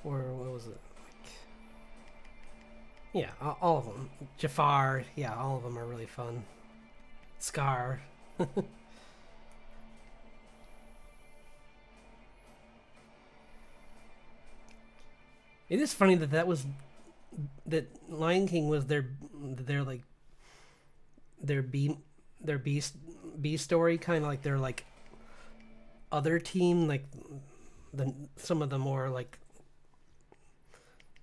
what was it? Yeah, all of them. Jafar, yeah, all of them are really fun. Scar. It is funny that Lion King was their like their B story, kind of like their like other team, like some of the more like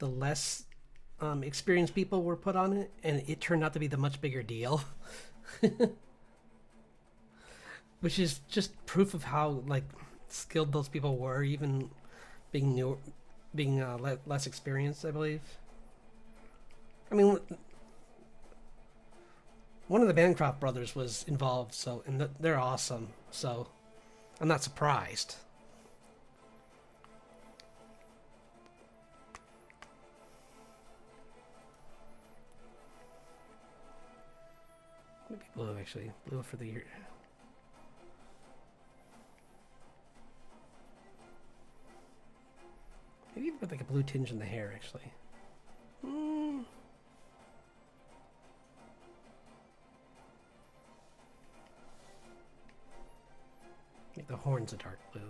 the less experienced people were put on it, and it turned out to be the much bigger deal. Which is just proof of how like skilled those people were, even being new, being less experienced, I believe. I mean, one of the Bancroft brothers was involved, so and they're awesome. So I'm not surprised. Maybe blue, actually. Blue for the year. Maybe with like a blue tinge in the hair, actually. Make the horns a dark blue.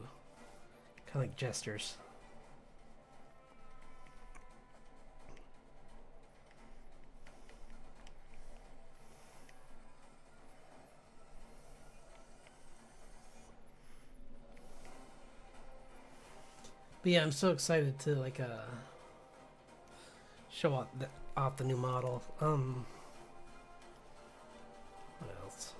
Kind of like Jester's. But yeah, I'm so excited to like show off the new model. What else?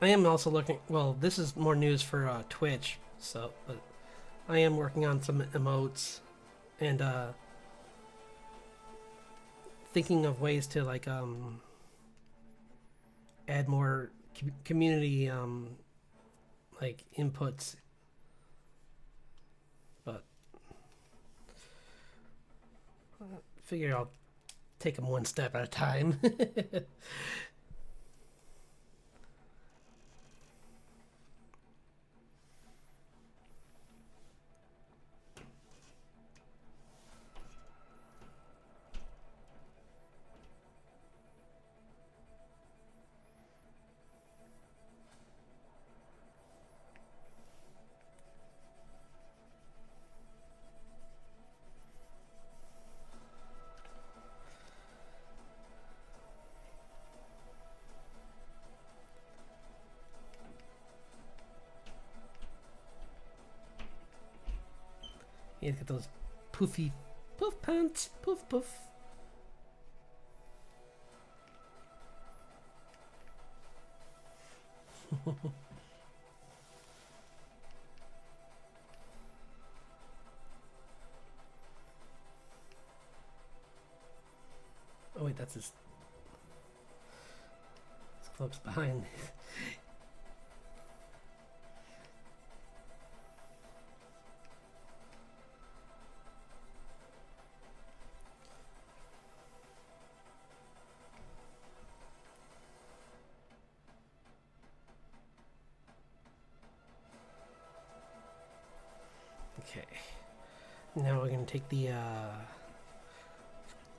I am also looking. Well, this is more news for Twitch, so but I am working on some emotes and thinking of ways to like add more community like inputs, but I figure I'll take them one step at a time. You get those poofy poof pants, poof poof. Oh wait, that's his club's behind. Okay. Now we're gonna take the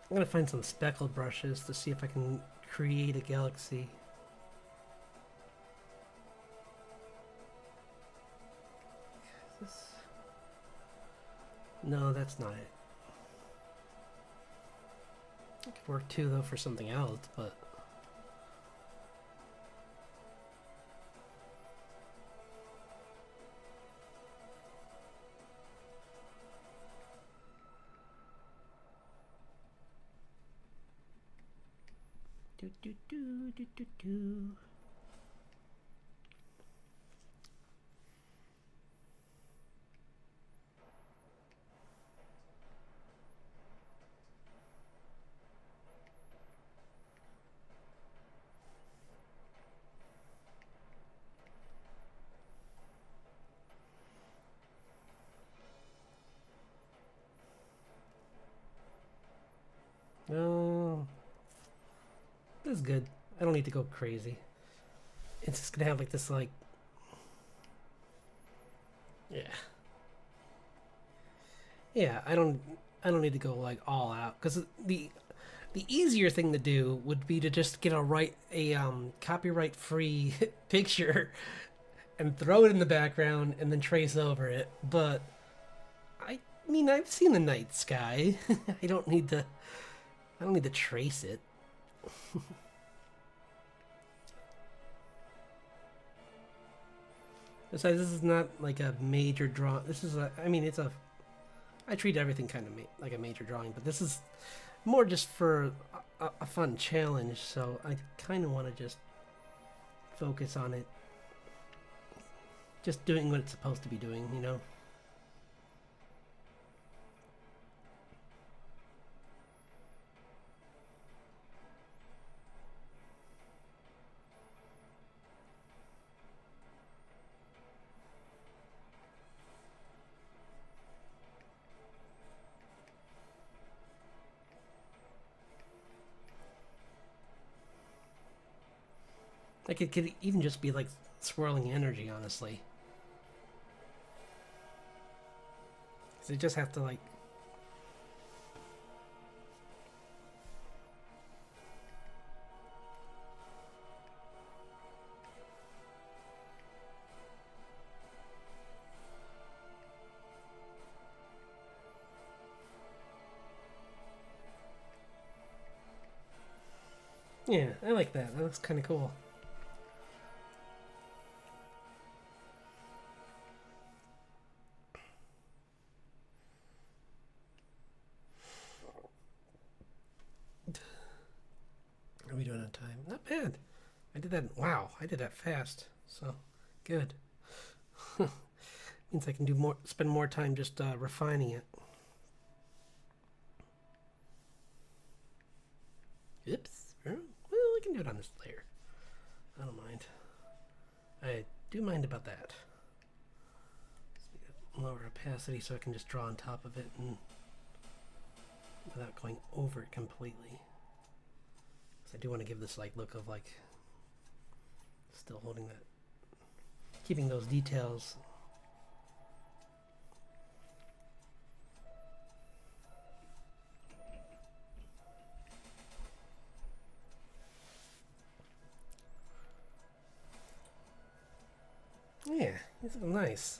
I'm gonna find some speckle brushes to see if I can create a galaxy. Is this... No, that's not it. It could work too, though, for something else, but... Do do do do do do. No. This is good. I don't need to go crazy. It's just gonna have like this like... Yeah. Yeah, I don't need to go like all out, because the easier thing to do would be to just get a copyright free picture and throw it in the background and then trace over it. But I mean, I've seen the night sky. I don't need to trace it. Besides, this is not like a major draw. This is I mean, it's a... I treat everything kind of like a major drawing, but this is more just for a fun challenge, so I kind of want to just focus on it. Just doing what it's supposed to be doing, you know? Like, it could even just be like swirling energy, honestly. Because they just have to like... Yeah, I like that. That looks kind of cool. Are we doing on time? Not bad. I did that. Wow, I did that fast. So, good. Means I can spend more time just refining it. Oops. Well, I can do it on this layer. I don't mind. I do mind about that. Lower opacity so I can just draw on top of it and without going over it completely. I do want to give this like look of like still holding that, keeping those details. Yeah, these look nice.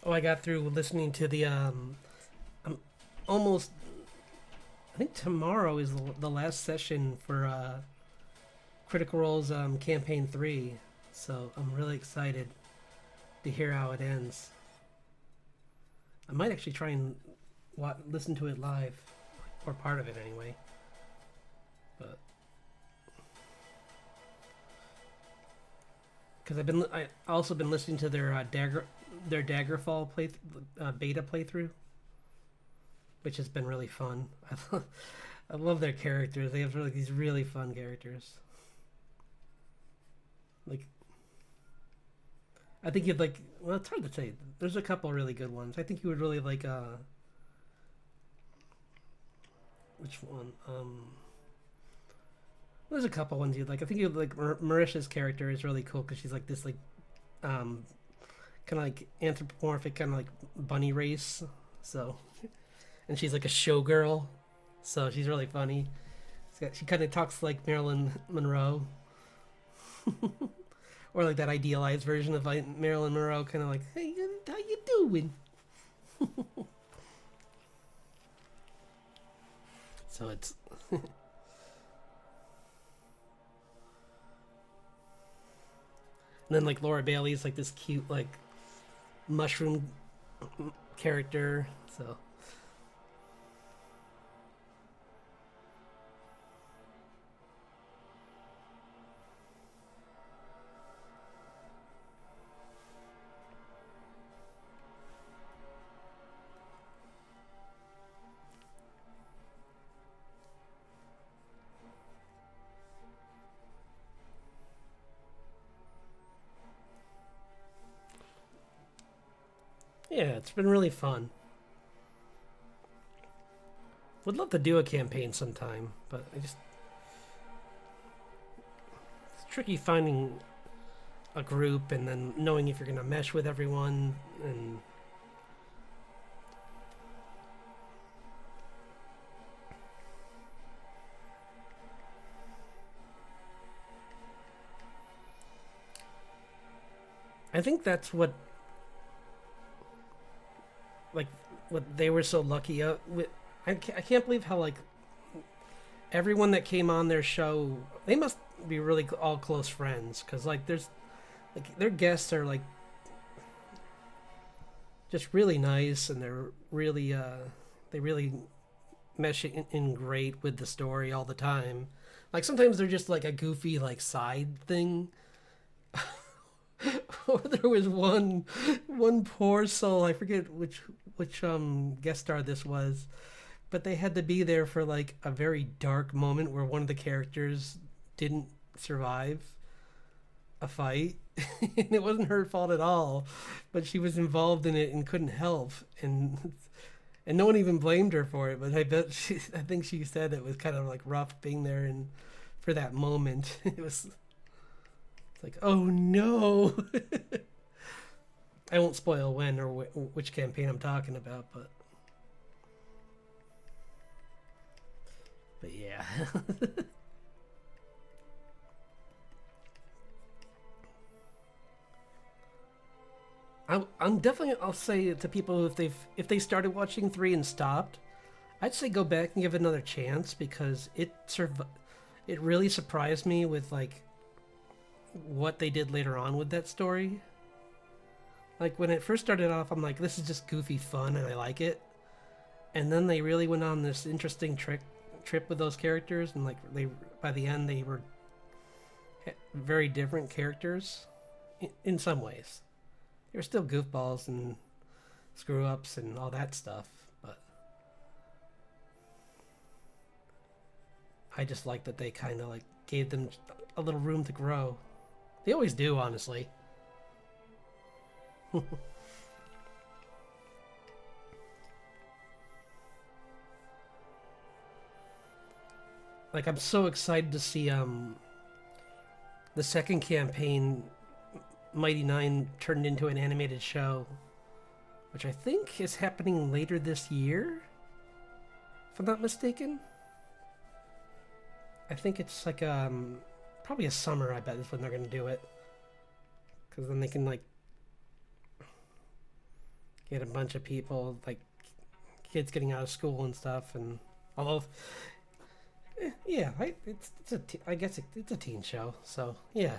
Oh, I got through listening to the I'm almost... I think tomorrow is the last session for Critical Role's campaign 3, so I'm really excited to hear how it ends. I might actually try and listen to it live, or part of it anyway. But because I also been listening to their Daggerfall beta playthrough, which has been really fun. I love their characters. They have really, these really fun characters. Like, I think you'd like. Well, it's hard to say. There's a couple really good ones. I think you would really like. Which one? There's a couple ones you'd like. I think you'd like Marisha's character is really cool because she's like this like, kind of like anthropomorphic kind of like bunny race. So, and she's like a showgirl, so she's really funny. She kind of talks like Marilyn Monroe. Or like that idealized version of like Marilyn Monroe, kind of like, "Hey, how you doing?" So it's and then like Laura Bailey's like this cute like mushroom character. So yeah, it's been really fun. Would love to do a campaign sometime, but it's tricky finding a group and then knowing if you're gonna mesh with everyone. And I think that's what like what they were so lucky with. I can't believe how like everyone that came on their show, they must be really all close friends because like there's like their guests are like just really nice, and they're really they really mesh in great with the story all the time. Like sometimes they're just like a goofy like side thing. Or there was one poor soul, I forget which guest star this was, but they had to be there for like a very dark moment where one of the characters didn't survive a fight. And it wasn't her fault at all, but she was involved in it and couldn't help, and no one even blamed her for it. But I think she said it was kind of like rough being there and for that moment. It was it's like, oh no. I won't spoil when or which campaign I'm talking about, but yeah. I'm definitely. I'll say to people if they started watching 3 and stopped, I'd say go back and give it another chance because it really surprised me with like what they did later on with that story. Like when it first started off, I'm like, this is just goofy fun and I like it. And then they really went on this interesting trip with those characters, and like they by the end they were very different characters in some ways. They were still goofballs and screw ups and all that stuff, but I just like that they kind of like gave them a little room to grow. They always do, honestly. Like I'm so excited to see the second campaign, Mighty Nine, turned into an animated show, which I think is happening later this year, if I'm not mistaken. I think it's like probably a summer. I bet is when they're gonna do it, because then they can like get a bunch of people like kids getting out of school and stuff. And although, yeah, I guess it's a teen show, so yeah.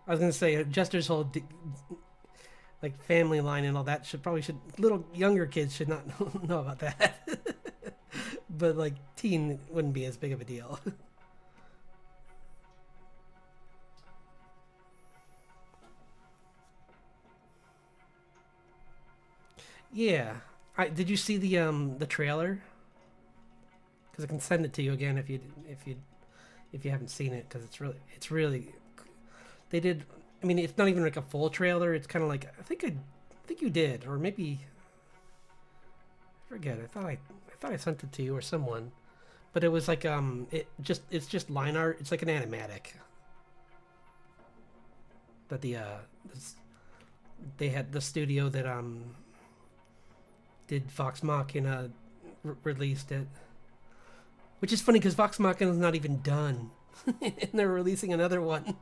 I was gonna say Jester's whole like family line and all that should little younger kids should not know about that. But like teen wouldn't be as big of a deal. Yeah, Did you see the trailer? Because I can send it to you again if you if you haven't seen it, because it's really they did. I mean, it's not even like a full trailer. It's kind of like I think you did, or maybe I forget. I thought I sent it to you or someone, but it was like it's just line art. It's like an animatic that they had the studio that did Vox Machina released it, which is funny because Vox Machina is not even done, and they're releasing another one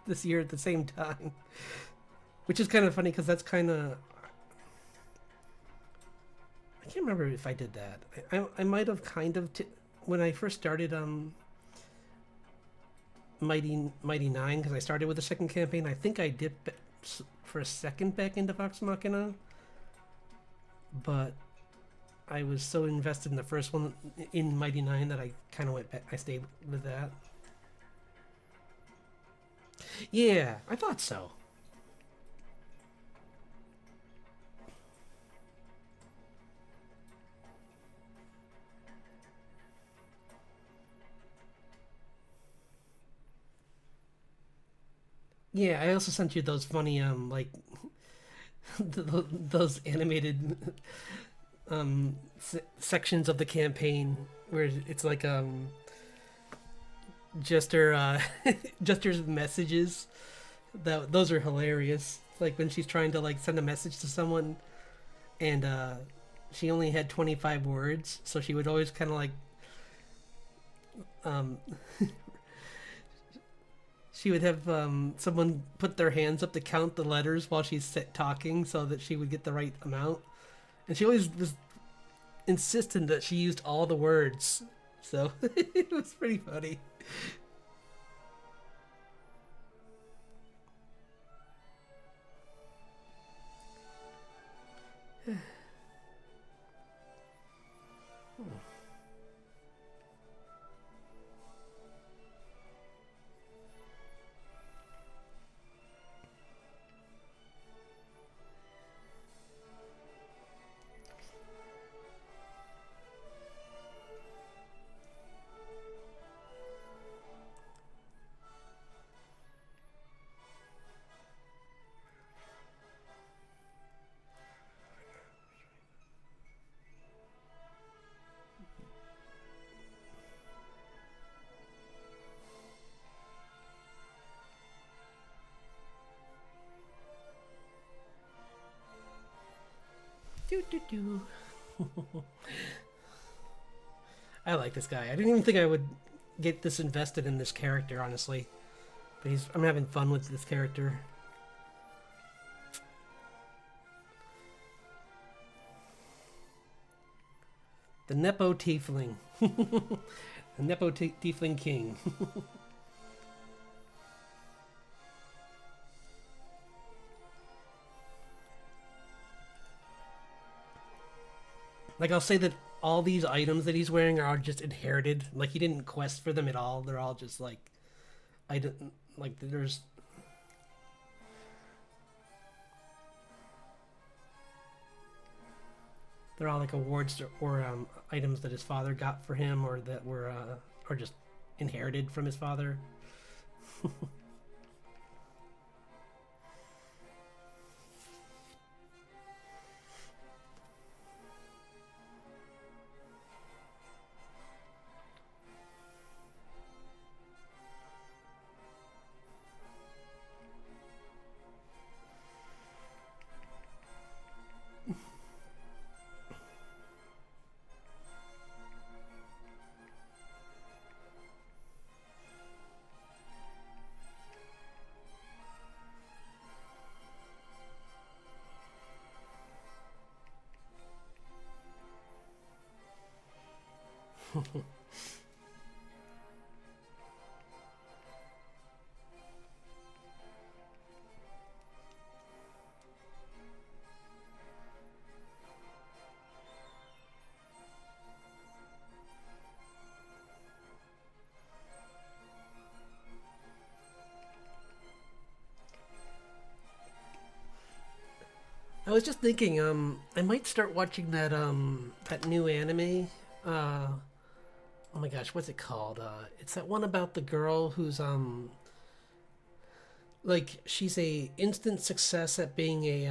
this year at the same time, which is kind of funny because that's kind of I can't remember if I did that. I might have kind of when I first started Mighty Nine, because I started with the second campaign. I think I dipped for a second back into Vox Machina, but I was so invested in the first one in Mighty Nine that I kind of went back. I stayed with that. Yeah, I thought so. Yeah, I also sent you those funny like those animated sections of the campaign where it's like Jester Jester's messages. That those are hilarious. Like when she's trying to like send a message to someone and she only had 25 words, so she would always kind of like um she would have someone put their hands up to count the letters while she's talking so that she would get the right amount. And she always was insistent that she used all the words. So it was pretty funny. Do do do. I like this guy. I didn't even think I would get this invested in this character, honestly. But I'm having fun with this character. The Nepo Tiefling. The Nepo Tiefling King. Like, I'll say that all these items that he's wearing are just inherited. Like, he didn't quest for them at all. They're all just like, I don't like. They're all like awards or items that his father got for him, or that were or just inherited from his father. I was just thinking, I might start watching that new anime. Oh my gosh, what's it called? It's that one about the girl who's like she's a instant success at being a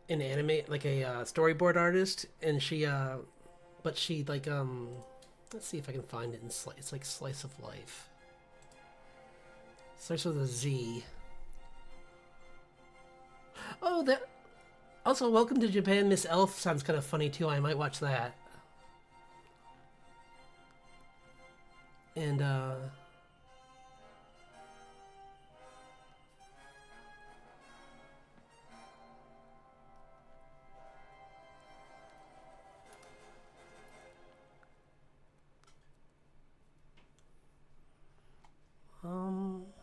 an anime, like a storyboard artist, and she but she like let's see if I can find it in it's like slice of life. Starts with a Z. Oh, that. Also, Welcome to Japan, Miss Elf sounds kind of funny too. I might watch that. And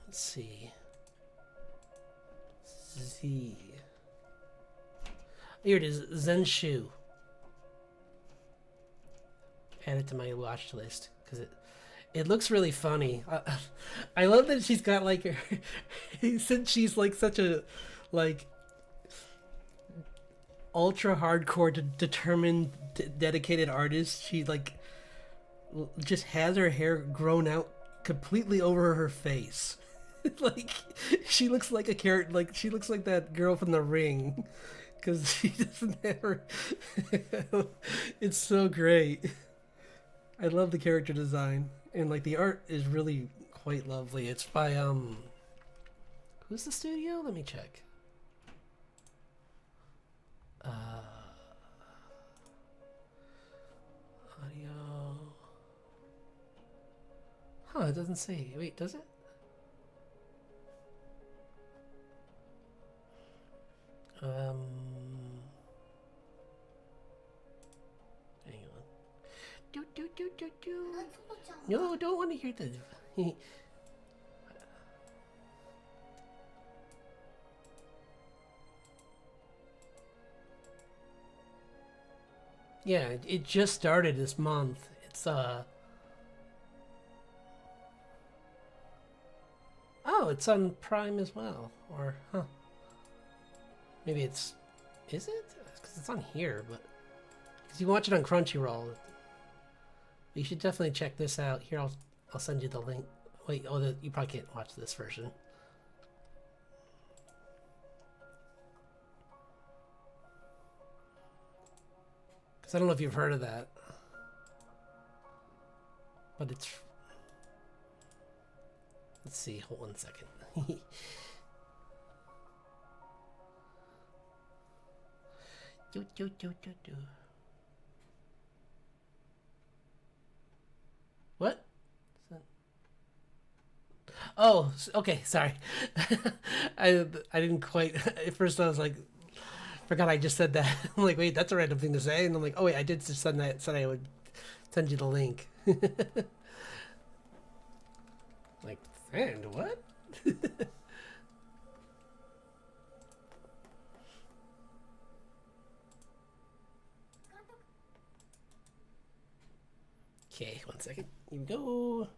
let's see. Z. Here it is, Zenshu. Add it to my watch list because it looks really funny. I love that she's got like since she's like such a like ultra hardcore, determined, dedicated artist. She like just has her hair grown out completely over her face. Like she looks like a character. Like she looks like that girl from The Ring, because she doesn't have her. It's so great. I love the character design, and like the art is really quite lovely. It's by who's the studio? Let me check. Audio. Huh, it doesn't say. Wait, does it? Hang on. Do. No, don't want to hear the. Yeah, it just started this month. It's oh, it's on Prime as well. Or huh? Maybe it's. Is it? Because it's on here, but because you can watch it on Crunchyroll. You should definitely check this out. Here, I'll send you the link. Wait, oh, you probably can't watch this version. Because I don't know if you've heard of that, but it's. Let's see. Hold on a second. Do. What? Oh, okay. Sorry. I didn't quite. At first, I was like, forgot I just said that. I'm like, wait, that's a random thing to say. And I'm like, oh wait, I did just send that. Said I would send you the link. Like, and what? Okay, 1 second. Here we go.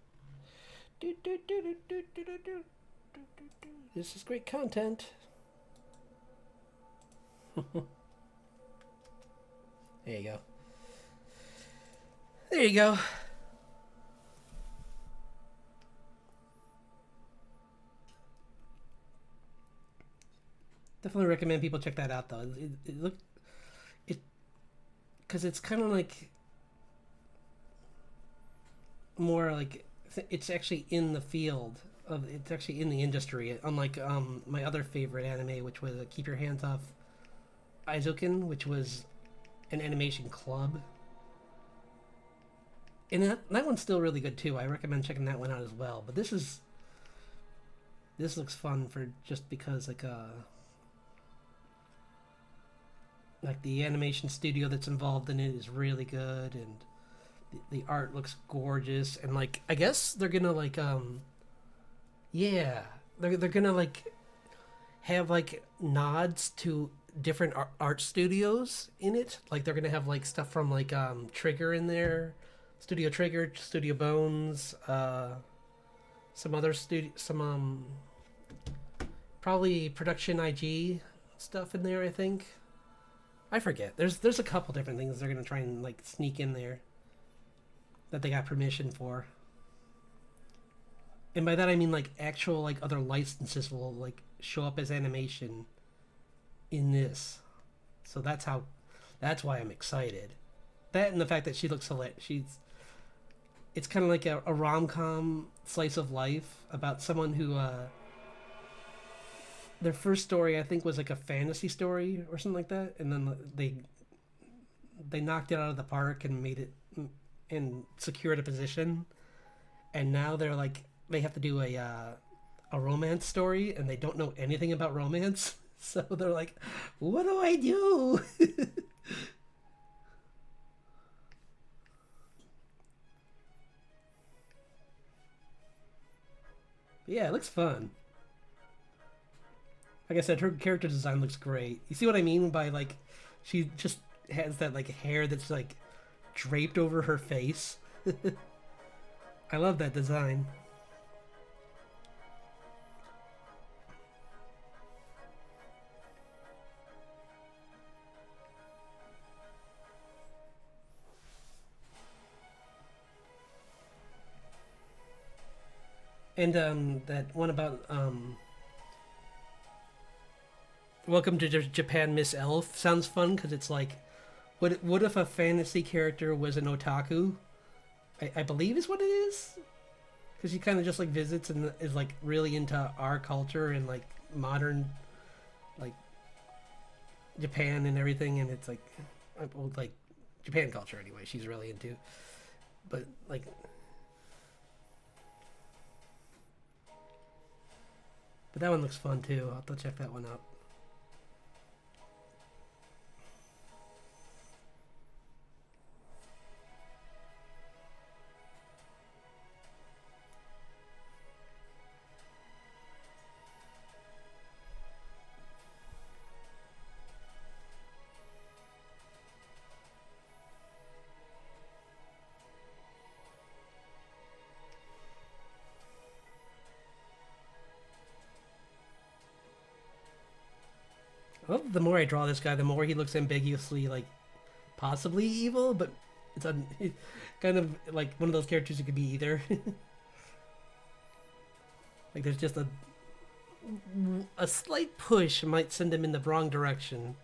This is great content. There you go. There you go. Definitely recommend people check that out, though. Because it's kind of like more like it's actually in the field of, it's actually in the industry, unlike my other favorite anime, which was Keep Your Hands Off Aizoken, which was an animation club, and that one's still really good too. I recommend checking that one out as well. But this looks fun for just because like the animation studio that's involved in it is really good, and the art looks gorgeous, and like I guess they're gonna like yeah, they're gonna like have like nods to different art studios in it. Like they're gonna have like stuff from like Trigger in there, Studio Trigger, Studio Bones, some other studio, some probably Production IG, stuff in there, I think. I forget. There's a couple different things they're gonna try and like sneak in there that they got permission for. And by that I mean like actual like other licenses will like show up as animation in this. So that's why I'm excited. That and the fact that she looks hilarious. It's kind of like a rom-com slice of life about someone who their first story I think was like a fantasy story or something like that, and then they knocked it out of the park and made it and secured a position, and now they're like they have to do a romance story and they don't know anything about romance, so they're like, what do I do? Yeah, it looks fun. Like I said, her character design looks great. You see what I mean by like, she just has that like hair that's like draped over her face. I love that design. And that one about Welcome to Japan, Miss Elf sounds fun because it's like, what if a fantasy character was an otaku? I believe is what it is, because she kind of just like visits and is like really into our culture and like modern, like Japan and everything, and it's like, well, like Japan culture anyway. She's really into, but like, but that one looks fun too. I'll have to check that one out. Well, the more I draw this guy, the more he looks ambiguously like possibly evil, but it's kind of like one of those characters who could be either. Like there's just a slight push might send him in the wrong direction.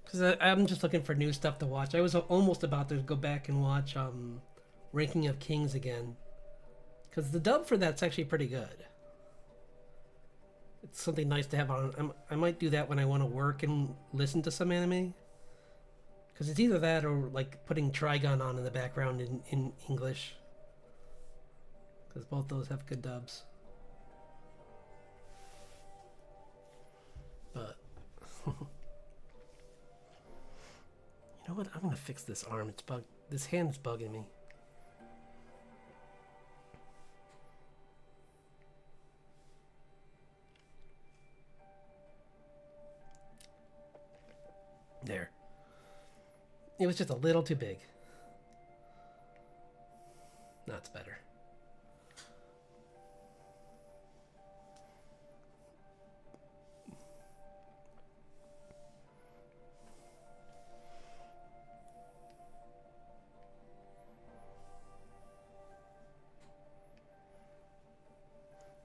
Because I'm just looking for new stuff to watch. I was almost about to go back and watch Ranking of Kings again, because the dub for that's actually pretty good. It's something nice to have on. I might do that when I want to work and listen to some anime, because it's either that or like putting Trigun on in the background in English, because both those have good dubs. But you know what? I'm gonna fix this arm. It's bug. This hand's bugging me. There. It was just a little too big. That's better.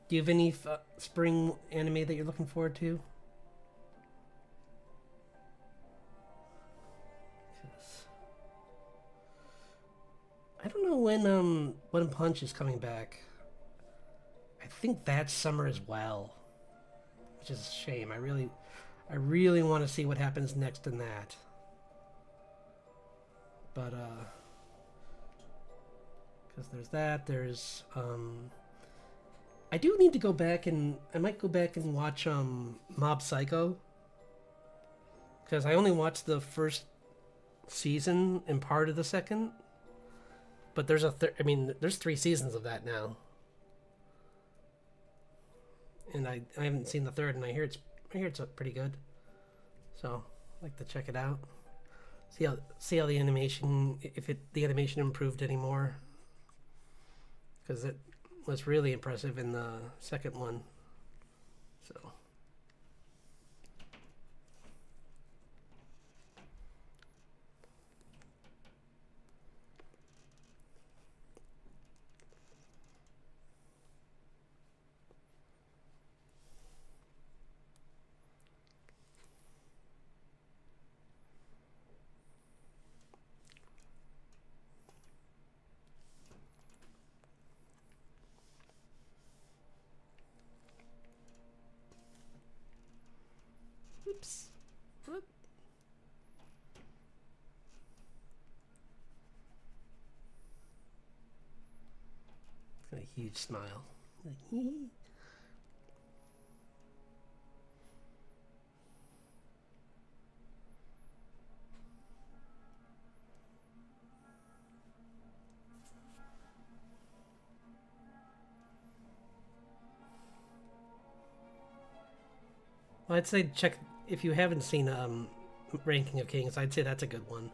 Do you have any spring anime that you're looking forward to? 'Cause I don't know when One Punch is coming back. I think that's summer as well, which is a shame. I really want to see what happens next in that. But because there's that, there's I do need to go back and I might go back and watch Mob Psycho, because I only watched the first season and part of the second, but there's there's 3 seasons of that now, and I haven't seen the third, and I hear it's pretty good, so I'd like to check it out. See how the animation, if the animation improved anymore, because it was really impressive in the second one. So oops. What? Got a huge smile. Well, I'd say check if you haven't seen Ranking of Kings. I'd say that's a good one,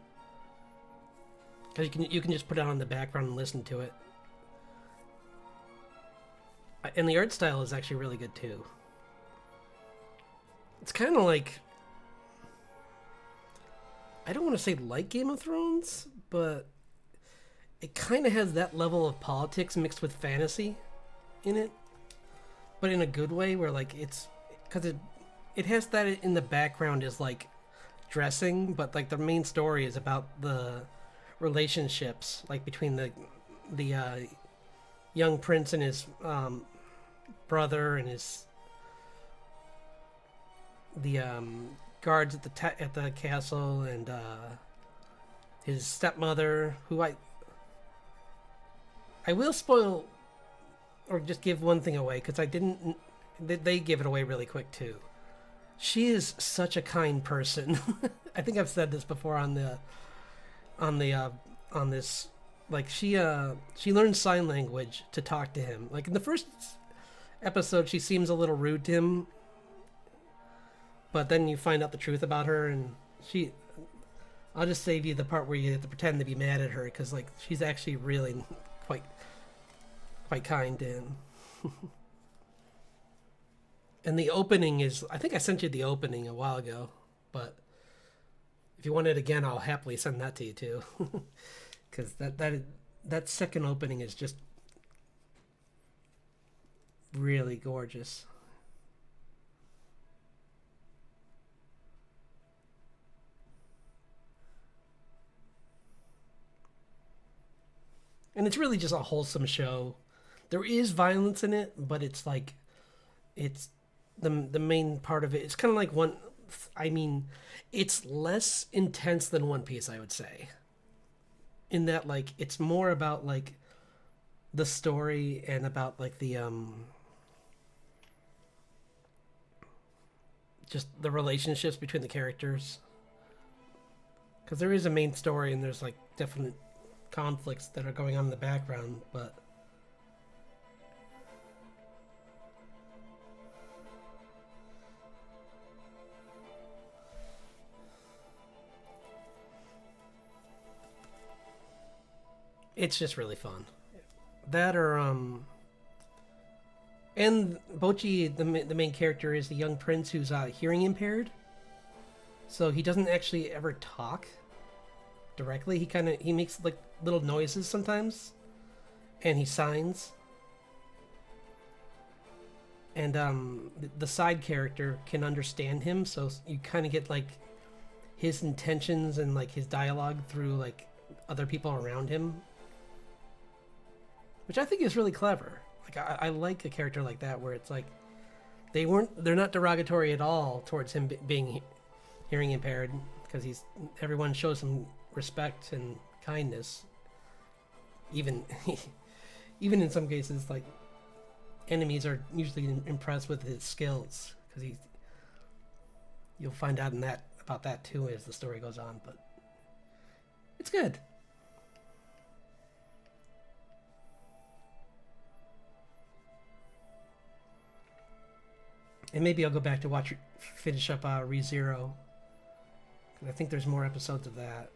because you can just put it on in the background and listen to it. And the art style is actually really good too. It's kind of like, I don't want to say like Game of Thrones, but it kind of has that level of politics mixed with fantasy in it, but in a good way, where like it's, because it has that in the background as like dressing, but like the main story is about the relationships like between the young prince and his brother, and the guards at the castle, and his stepmother, who I will spoil or just give one thing away, because I didn't. They give it away really quick too. She is such a kind person. I think I've said this before on this. Like she learns sign language to talk to him. Like in the first episode, she seems a little rude to him, but then you find out the truth about her, and I'll just save you the part where you have to pretend to be mad at her, because like she's actually really quite kind to him. And the opening is, I think I sent you the opening a while ago, but if you want it again, I'll happily send that to you too. Because that second opening is just really gorgeous. And it's really just a wholesome show. There is violence in it, but it's like, it's the main part of it. It's kind of like it's less intense than One Piece, I would say. In that, like, it's more about like the story and about like the just the relationships between the characters. Because there is a main story and there's like definite conflicts that are going on in the background, but it's just really fun. That or and Bocchi, the main character, is the young prince who's hearing impaired, so he doesn't actually ever talk directly. He makes like little noises sometimes, and he signs. And the side character can understand him, so you kind of get like his intentions and like his dialogue through like other people around him, which I think is really clever. Like I like a character like that, where it's like they're not derogatory at all towards him being hearing impaired, because everyone shows him respect and kindness, even in some cases like enemies are usually impressed with his skills, because you'll find out in that about that too as the story goes on. But it's good. And maybe I'll go back to finish up ReZero. I think there's more episodes of that.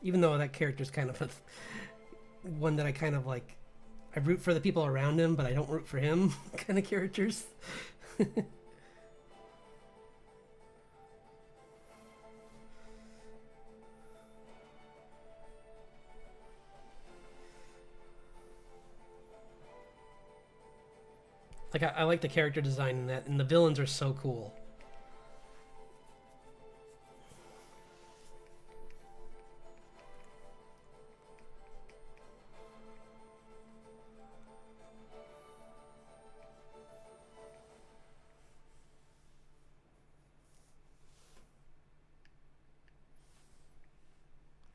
Even though that character's kind of one that I kind of like. I root for the people around him, but I don't root for him kind of characters. Like, I like the character design in that, and the villains are so cool.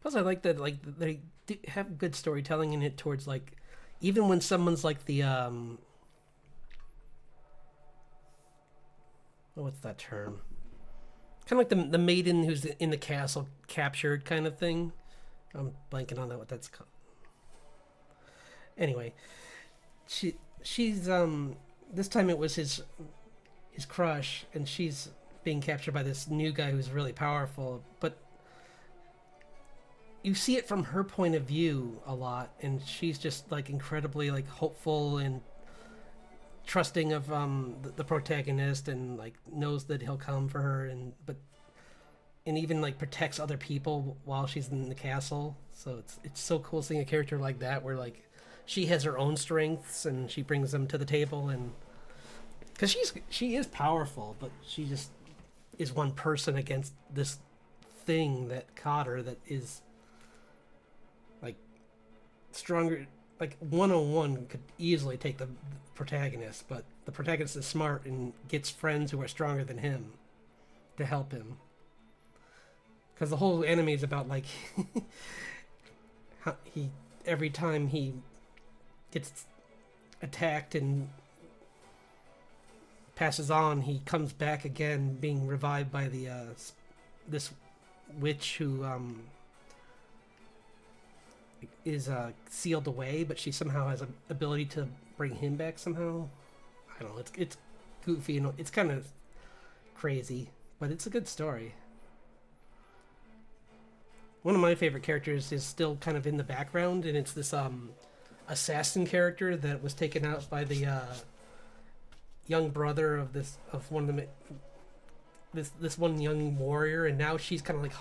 Plus, I like that, like, they have good storytelling in it towards, like, even when someone's like the, what's that term? Kind of like the maiden who's in the castle captured kind of thing. I'm blanking on that, what that's called. Anyway, she's this time it was his crush, and she's being captured by this new guy who's really powerful, but you see it from her point of view a lot, and she's just like incredibly like hopeful and trusting of the protagonist, and like knows that he'll come for her, and even like protects other people while she's in the castle. So it's so cool seeing a character like that, where like she has her own strengths and she brings them to the table, and because she is powerful, but she just is one person against this thing that caught her that is like stronger. Like 101 could easily take the protagonist, but the protagonist is smart and gets friends who are stronger than him to help him. Because the whole anime is about like how every time he gets attacked and passes on, he comes back again, being revived by the this witch who is sealed away, but she somehow has an ability to bring him back somehow. I don't know. It's goofy and it's kind of crazy, but it's a good story. One of my favorite characters is still kind of in the background, and it's this assassin character that was taken out by the young brother of one of this one young warrior, and now she's kind of like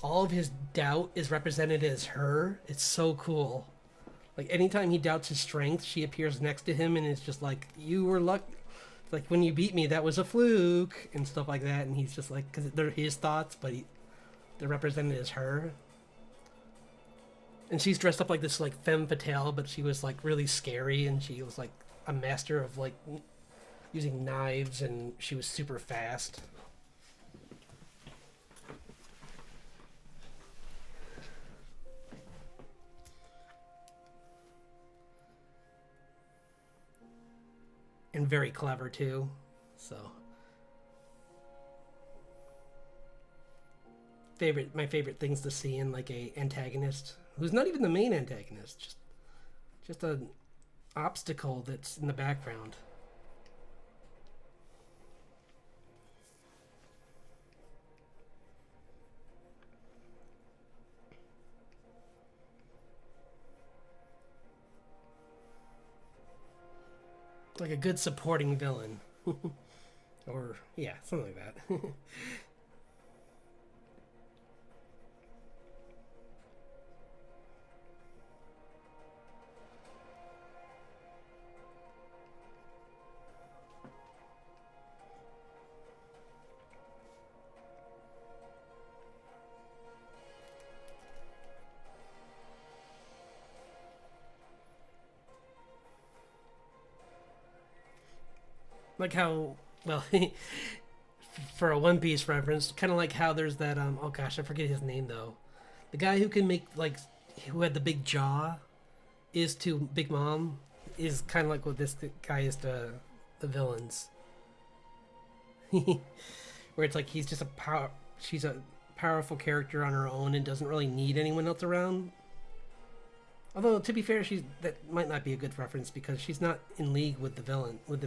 all of his doubt is represented as her. It's so cool. Like anytime he doubts his strength, she appears next to him and is just like, "You were lucky. Like when you beat me, that was a fluke," and stuff like that. And he's just like, because they're his thoughts, but they're represented as her. And she's dressed up like this like femme fatale, but she was like really scary, and she was like a master of like using knives, and she was super fast. And very clever too. So my favorite things to see in like a antagonist who's not even the main antagonist, just an obstacle that's in the background. Like a good supporting villain. Or, yeah, something like that. Like how, well, for a One Piece reference, kind of like how there's that, oh gosh, I forget his name though. The guy who can make, like, who had the big jaw, is to Big Mom is kind of like what this guy is to the villains. Where it's like he's just she's a powerful character on her own and doesn't really need anyone else around. Although to be fair, that might not be a good reference because she's not in league with the villain, with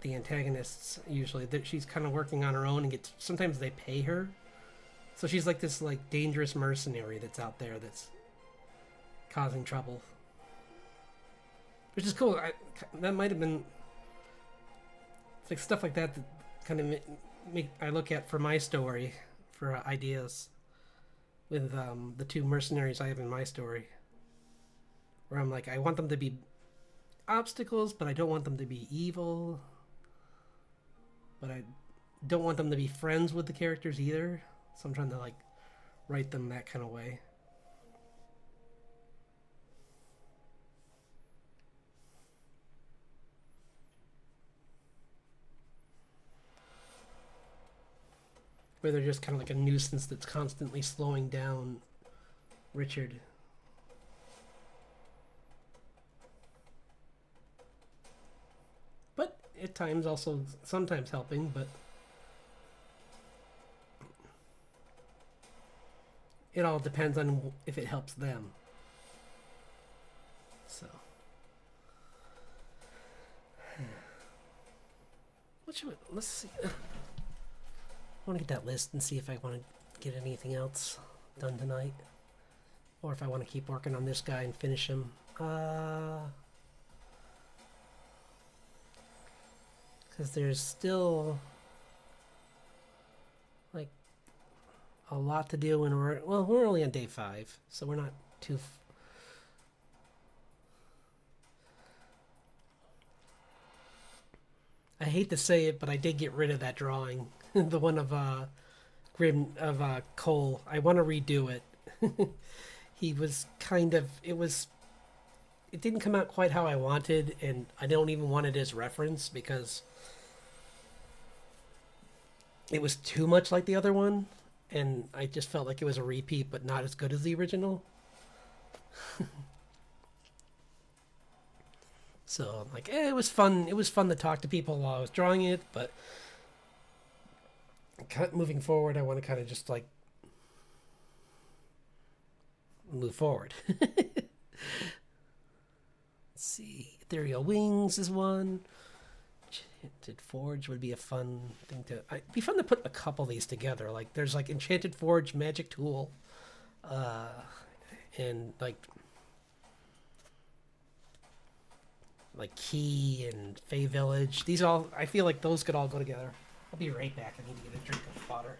the antagonists usually. That she's kind of working on her own and sometimes they pay her. So she's like this like dangerous mercenary that's out there that's causing trouble. Which is cool. That might have been, it's like stuff like that kind of I look at for my story for ideas with the two mercenaries I have in my story, where I'm like, I want them to be obstacles, but I don't want them to be evil, but I don't want them to be friends with the characters either, so I'm trying to like write them that kind of way. Where they're just kind of like a nuisance that's constantly slowing down Richard. But at times also sometimes helping, but it all depends on if it helps them. So let's see. I want to get that list and see if I want to get anything else done tonight. Or if I want to keep working on this guy and finish him. Because there's still like a lot to do and we're only on day 5, so we're not too I hate to say it, but I did get rid of that drawing. The one of Cole. I want to redo it. He was kind of it didn't come out quite how I wanted, and I don't even want it as reference because it was too much like the other one, and I just felt like it was a repeat but not as good as the original. So I'm like, it was fun. It was fun to talk to people while I was drawing it, but moving forward, I want to kind of just like move forward. Let's see, Ethereal Wings is one. Enchanted Forge would be a fun thing to. It'd be fun to put a couple of these together. Like there's like Enchanted Forge, Magic Tool, and like Key and Fey Village. These all, I feel like those could all go together. I'll be right back. I need to get a drink of water.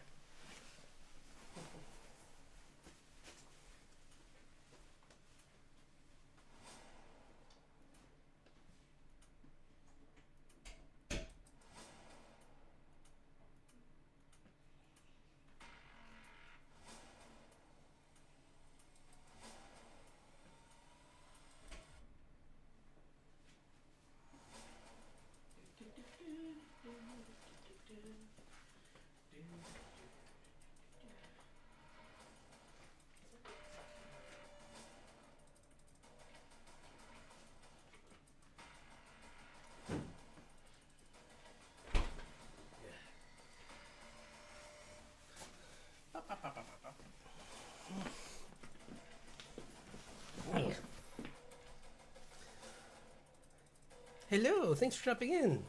Hello, thanks for dropping in.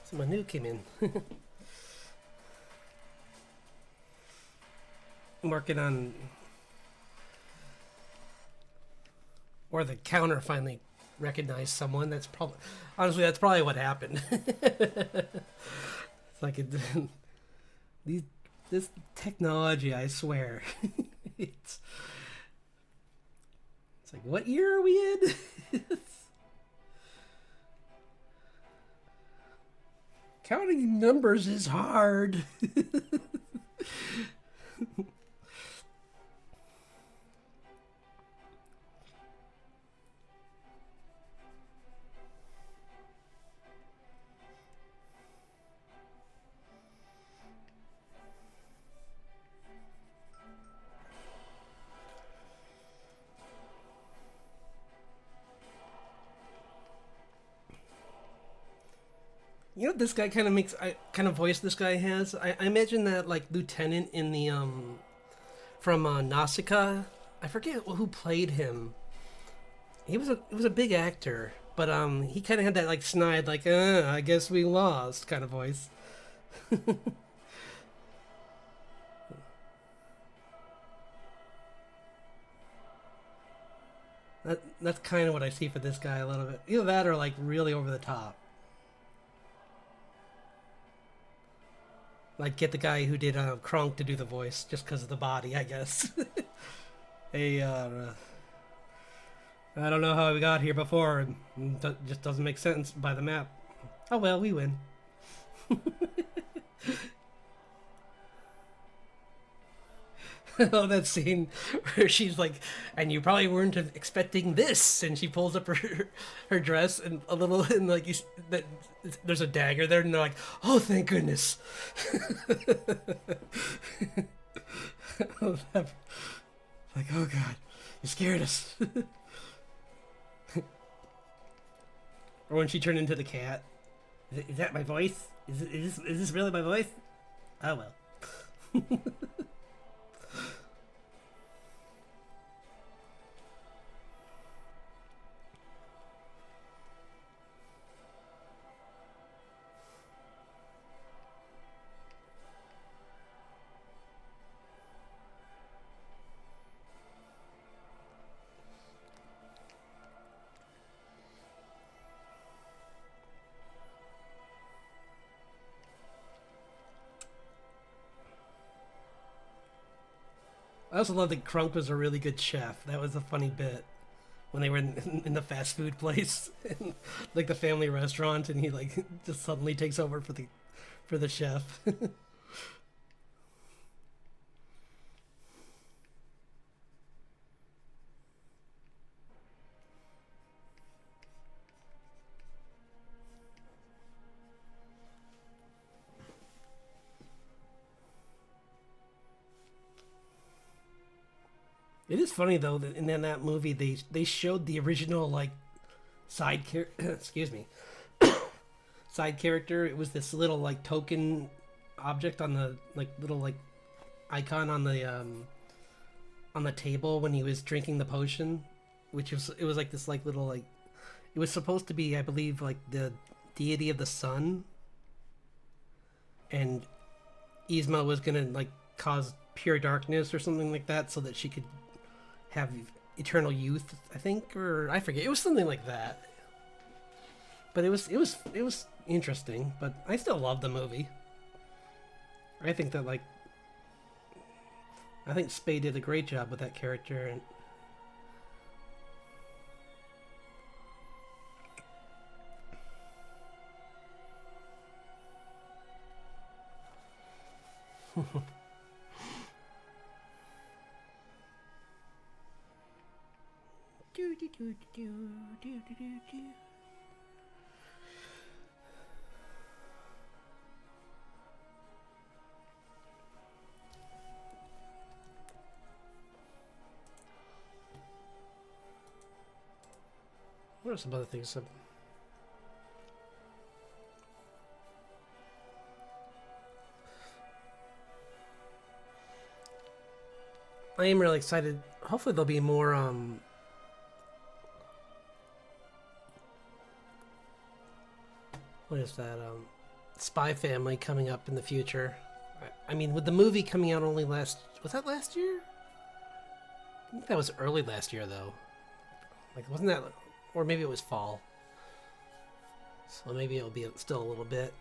So Manu came in. I'm working on, or the counter finally recognized someone. That's probably, honestly, that's probably what happened. It's like this technology, I swear. It's like, what year are we in? Counting numbers is hard. You know, this guy kind of makes I kind of voice this guy has. I imagine that like lieutenant in the from Nausicaa. I forget who played him. He was a big actor, but he kind of had that like snide like I guess we lost kind of voice. That's kind of what I see for this guy a little bit. Either that or like really over the top. Like get the guy who did Kronk to do the voice just because of the body, I guess. Hey, I don't know how we got here before. Just doesn't make sense by the map. Oh well, we win. Oh, that scene where she's like, and you probably weren't expecting this, and she pulls up her dress and a little, and like that there's a dagger there, and they're like, oh, thank goodness. Like, oh god, you scared us. Or when she turned into the cat. Is that my voice? Is this really my voice? Oh well. I also love that Crunk was a really good chef. That was a funny bit when they were in the fast food place, like the family restaurant, and he like just suddenly takes over for the chef. It is funny though that in that movie they showed the original like excuse me side character. It was this little like token object on the like little like icon on the table when he was drinking the potion, which was it was like this like little like it was supposed to be I believe like the deity of the sun, and Yzma was gonna like cause pure darkness or something like that so that she could have eternal youth, I think, or I forget. It was something like that. But it was interesting. But I still love the movie. I think that like I think Spade did a great job with that character, and do, do, do, do, do, do, do, do. What are some other things? I am really excited. Hopefully there'll be more what is that Spy Family coming up in the future. I mean, with the movie coming out only was that last year? I think that was early last year though. Like wasn't that, or maybe it was fall. So maybe it'll be still a little bit.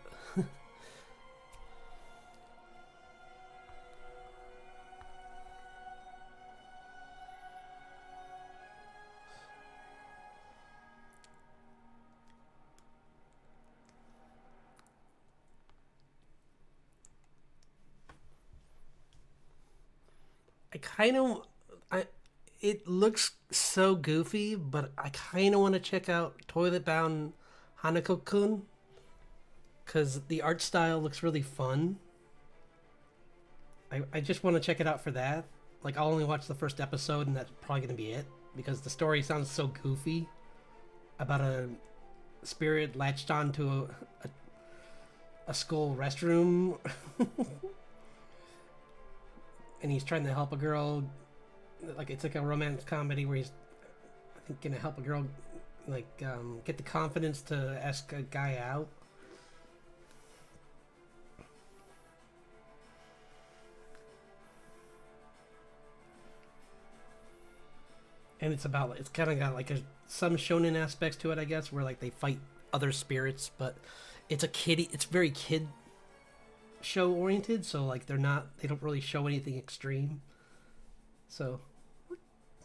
I kind of, I, it looks so goofy, but I kind of want to check out Toilet Bound Hanako-kun because the art style looks really fun. I just want to check it out for that. Like I'll only watch the first episode, and that's probably gonna be it because the story sounds so goofy about a spirit latched onto a school restroom, and he's trying to help a girl. Like it's like a romance comedy where he's, I think, gonna help a girl, like get the confidence to ask a guy out. And it's about, it's kind of got like some shonen aspects to it, I guess, where like they fight other spirits, but it's a kiddie. It's very kid show oriented, so like they don't really show anything extreme. So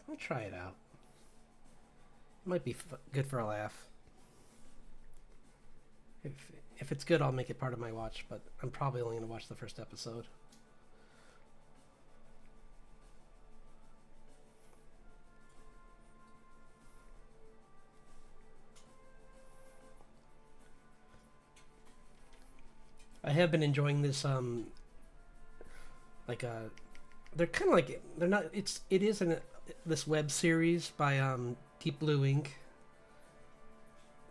I'll try it out. It might be good for a laugh. If it's good, I'll make it part of my watch, but I'm probably only going to watch the first episode. I have been enjoying this like they're kind of like, they're not, it is this web series by Deep Blue Ink.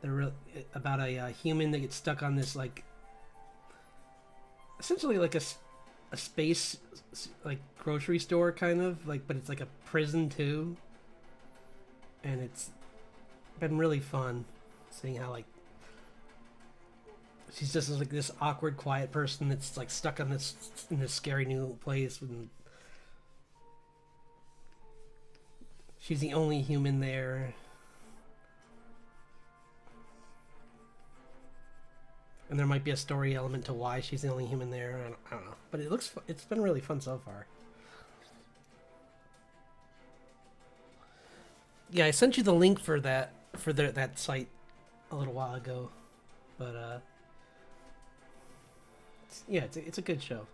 They're about a human that gets stuck on this, like, essentially like a space, like, grocery store kind of, like, but it's like a prison too. And it's been really fun seeing how, like, she's just like this awkward, quiet person that's like stuck on in this scary new place, and she's the only human there. And there might be a story element to why she's the only human there. I don't know, but it's been really fun so far. Yeah, I sent you the link for that that site a little while ago, but yeah, it's a good show.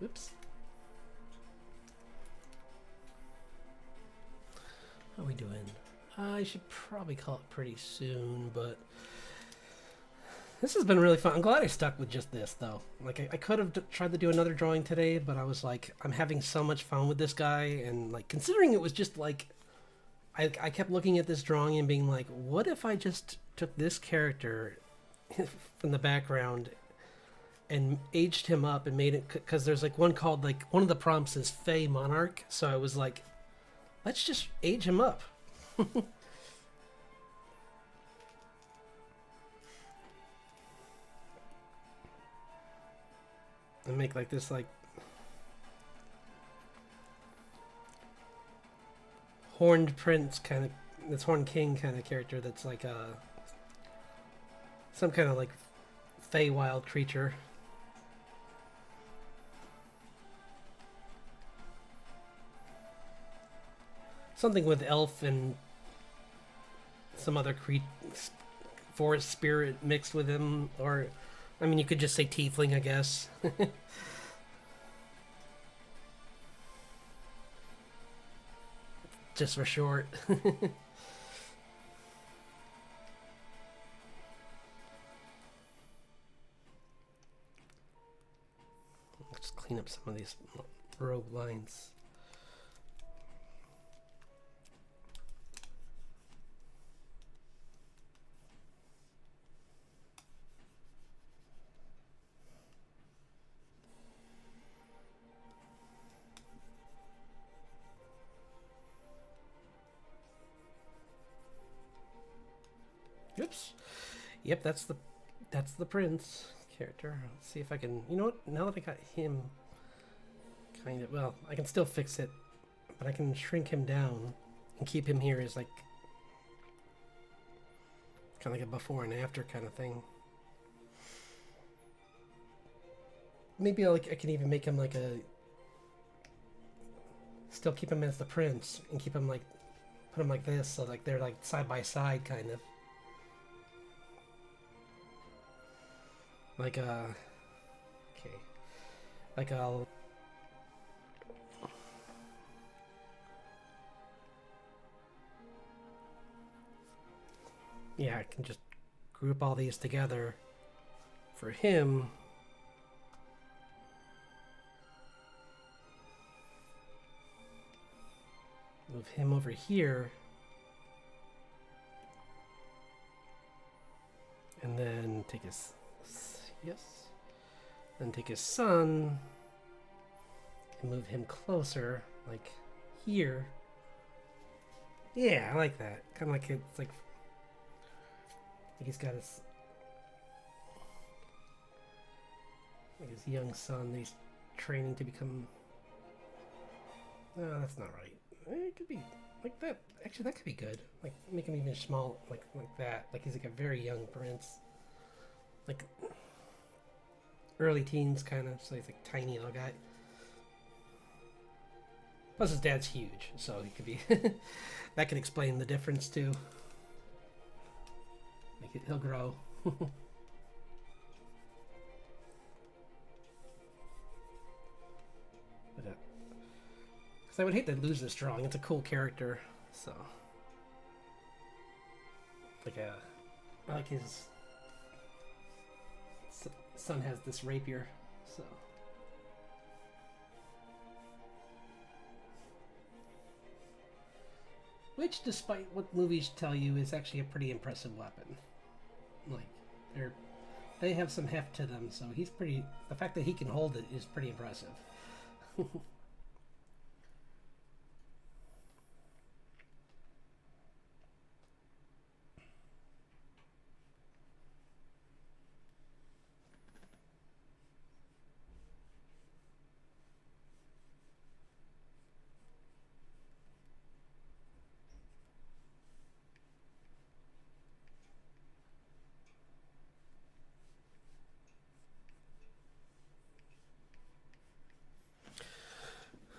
Oops. How are we doing? I should probably call it pretty soon, but this has been really fun. I'm glad I stuck with just this, though. Like, I could have tried to do another drawing today, but I was like, I'm having so much fun with this guy, and, like, considering it was just, like, I kept looking at this drawing and being like, what if I just took this character from the background and aged him up and made it, because there's, like, one called, like, one of the prompts is Fae Monarch, so I was like, let's just age him up. And make like this, like, horned prince kind of, this horned king kind of character that's like some kind of like Feywild creature. Something with elf and some other forest spirit mixed with him, or I mean, you could just say tiefling, I guess. Just for short. Let's clean up some of these rogue lines. Oops. Yep, that's the prince character. Let's see if I can, you know what? Now that I got him kind of, well, I can still fix it, but I can shrink him down and keep him here as like kind of like a before and after kind of thing. Maybe I can even make him like still keep him as the prince and keep him like, put him like this, so like they're like side by side kind of. Like okay, like I'll, yeah, I can just group all these together for him, move him over here, and then take his, yes, then take his son and move him closer, like here. Yeah, I like that. Kind of like it's like he's got his young son that he's training to become. No, that's not right. It could be like that. Actually, that could be good. Like make him even small, like that. Like he's like a very young prince, like early teens kind of. So he's like tiny little guy. Plus his dad's huge, so he could be. That could explain the difference too. Like he'll grow. Because I would hate to lose this drawing. It's a cool character, so like I like his son has this rapier, so. Which, despite what movies tell you, is actually a pretty impressive weapon. Like they have some heft to them, so he's pretty. The fact that he can hold it is pretty impressive.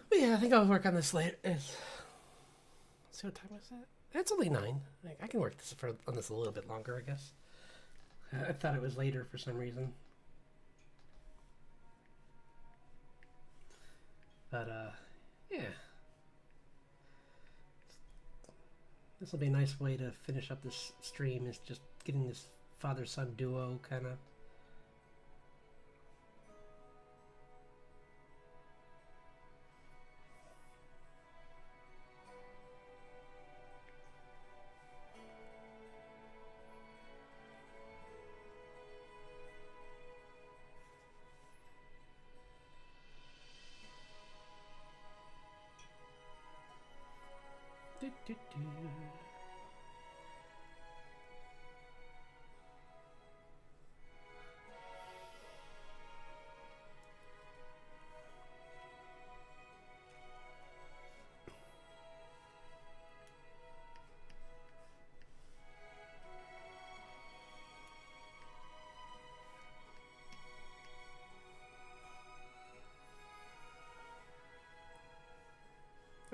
But yeah, I think I'll work on this later. Let's see what time is that? It's only 9. I can work on this a little bit longer, I guess. I thought it was later for some reason. But, yeah. This will be a nice way to finish up this stream, is just getting this father-son duo kind of.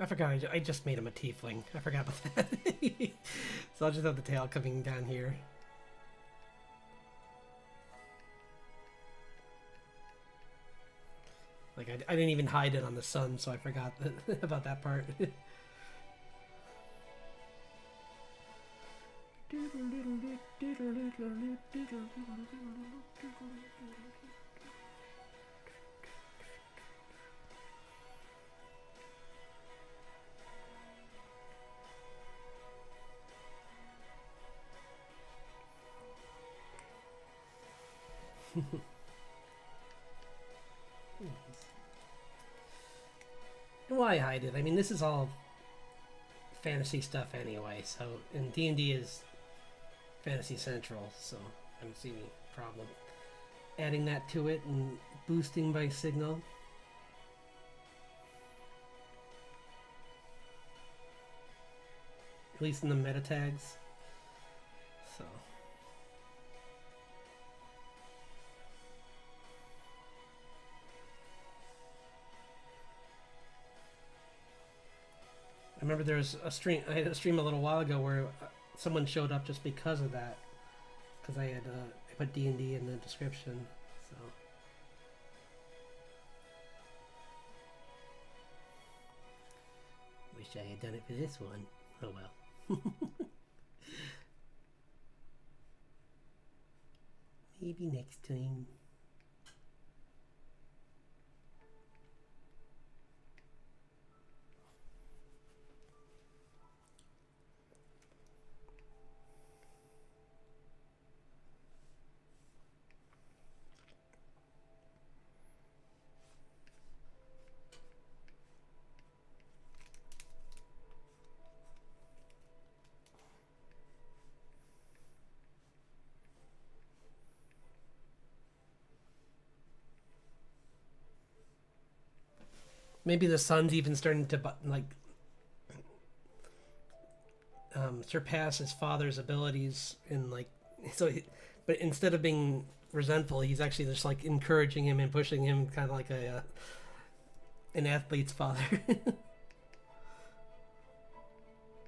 I forgot, I just made him a tiefling. I forgot about that. So I'll just have the tail coming down here. Like, I didn't even hide it on the sun, so I forgot about that part. Why hide it? I mean, this is all fantasy stuff anyway, so, and D&D is Fantasy Central, so I don't see any problem adding that to it and boosting by signal. At least in the meta tags. So. I remember there was a stream. I had a stream a little while ago where someone showed up just because of that, because I had I put D&D in the description. So wish I had done it for this one. Oh well. Maybe next time. Maybe the son's even starting to surpass his father's abilities and but instead of being resentful, he's actually just like encouraging him and pushing him, kind of like an athlete's father. I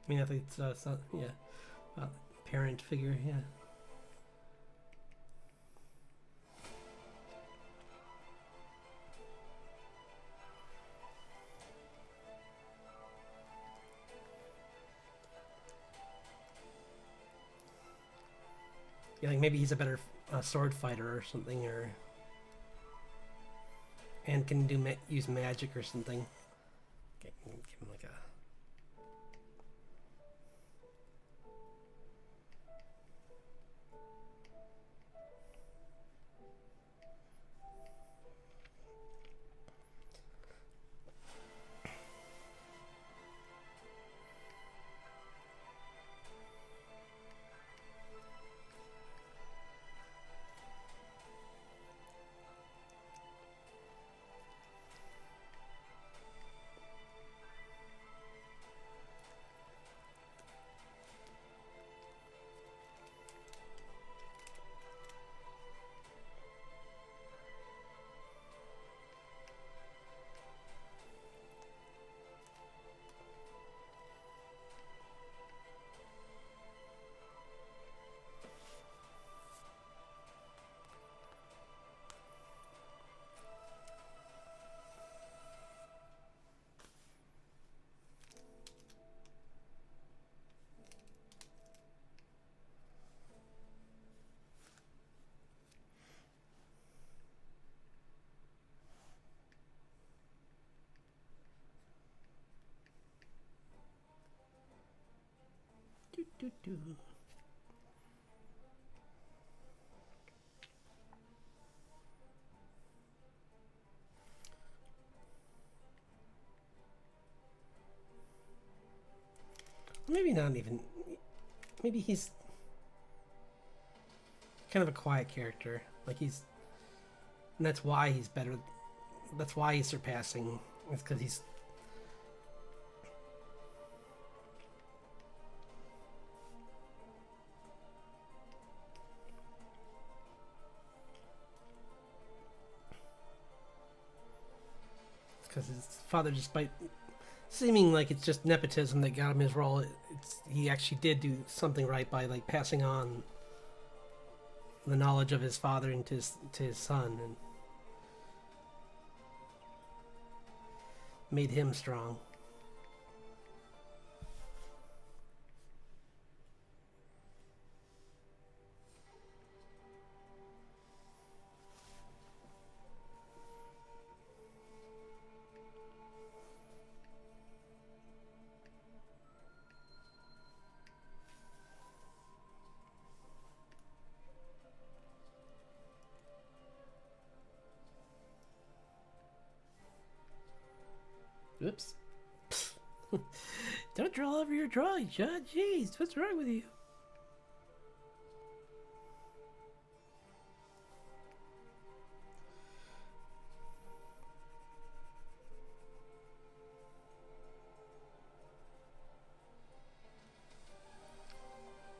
mean, athlete's son, yeah, parent figure, yeah. Yeah, like maybe he's a better sword fighter or something, and can use magic or something. Okay, give him like a. Do. Maybe not even. Maybe he's kind of a quiet character. Like and that's why he's better. That's why he's surpassing. It's because he's. Because his father, despite seeming like it's just nepotism that got him his role, he actually did do something right by like passing on the knowledge of his father into his son and made him strong. Oops. Don't draw over your drawing, John. Jeez, what's wrong with you?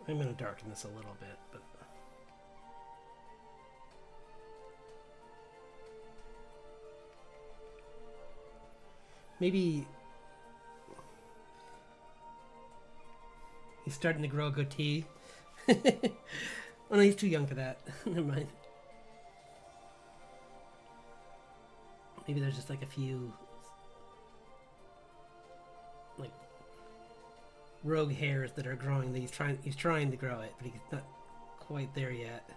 I'm going to darken this a little bit, but... Maybe he's starting to grow a goatee. Oh no, he's too young for that. Never mind. Maybe there's just like a few like rogue hairs that are growing that he's trying to grow it, but he's not quite there yet.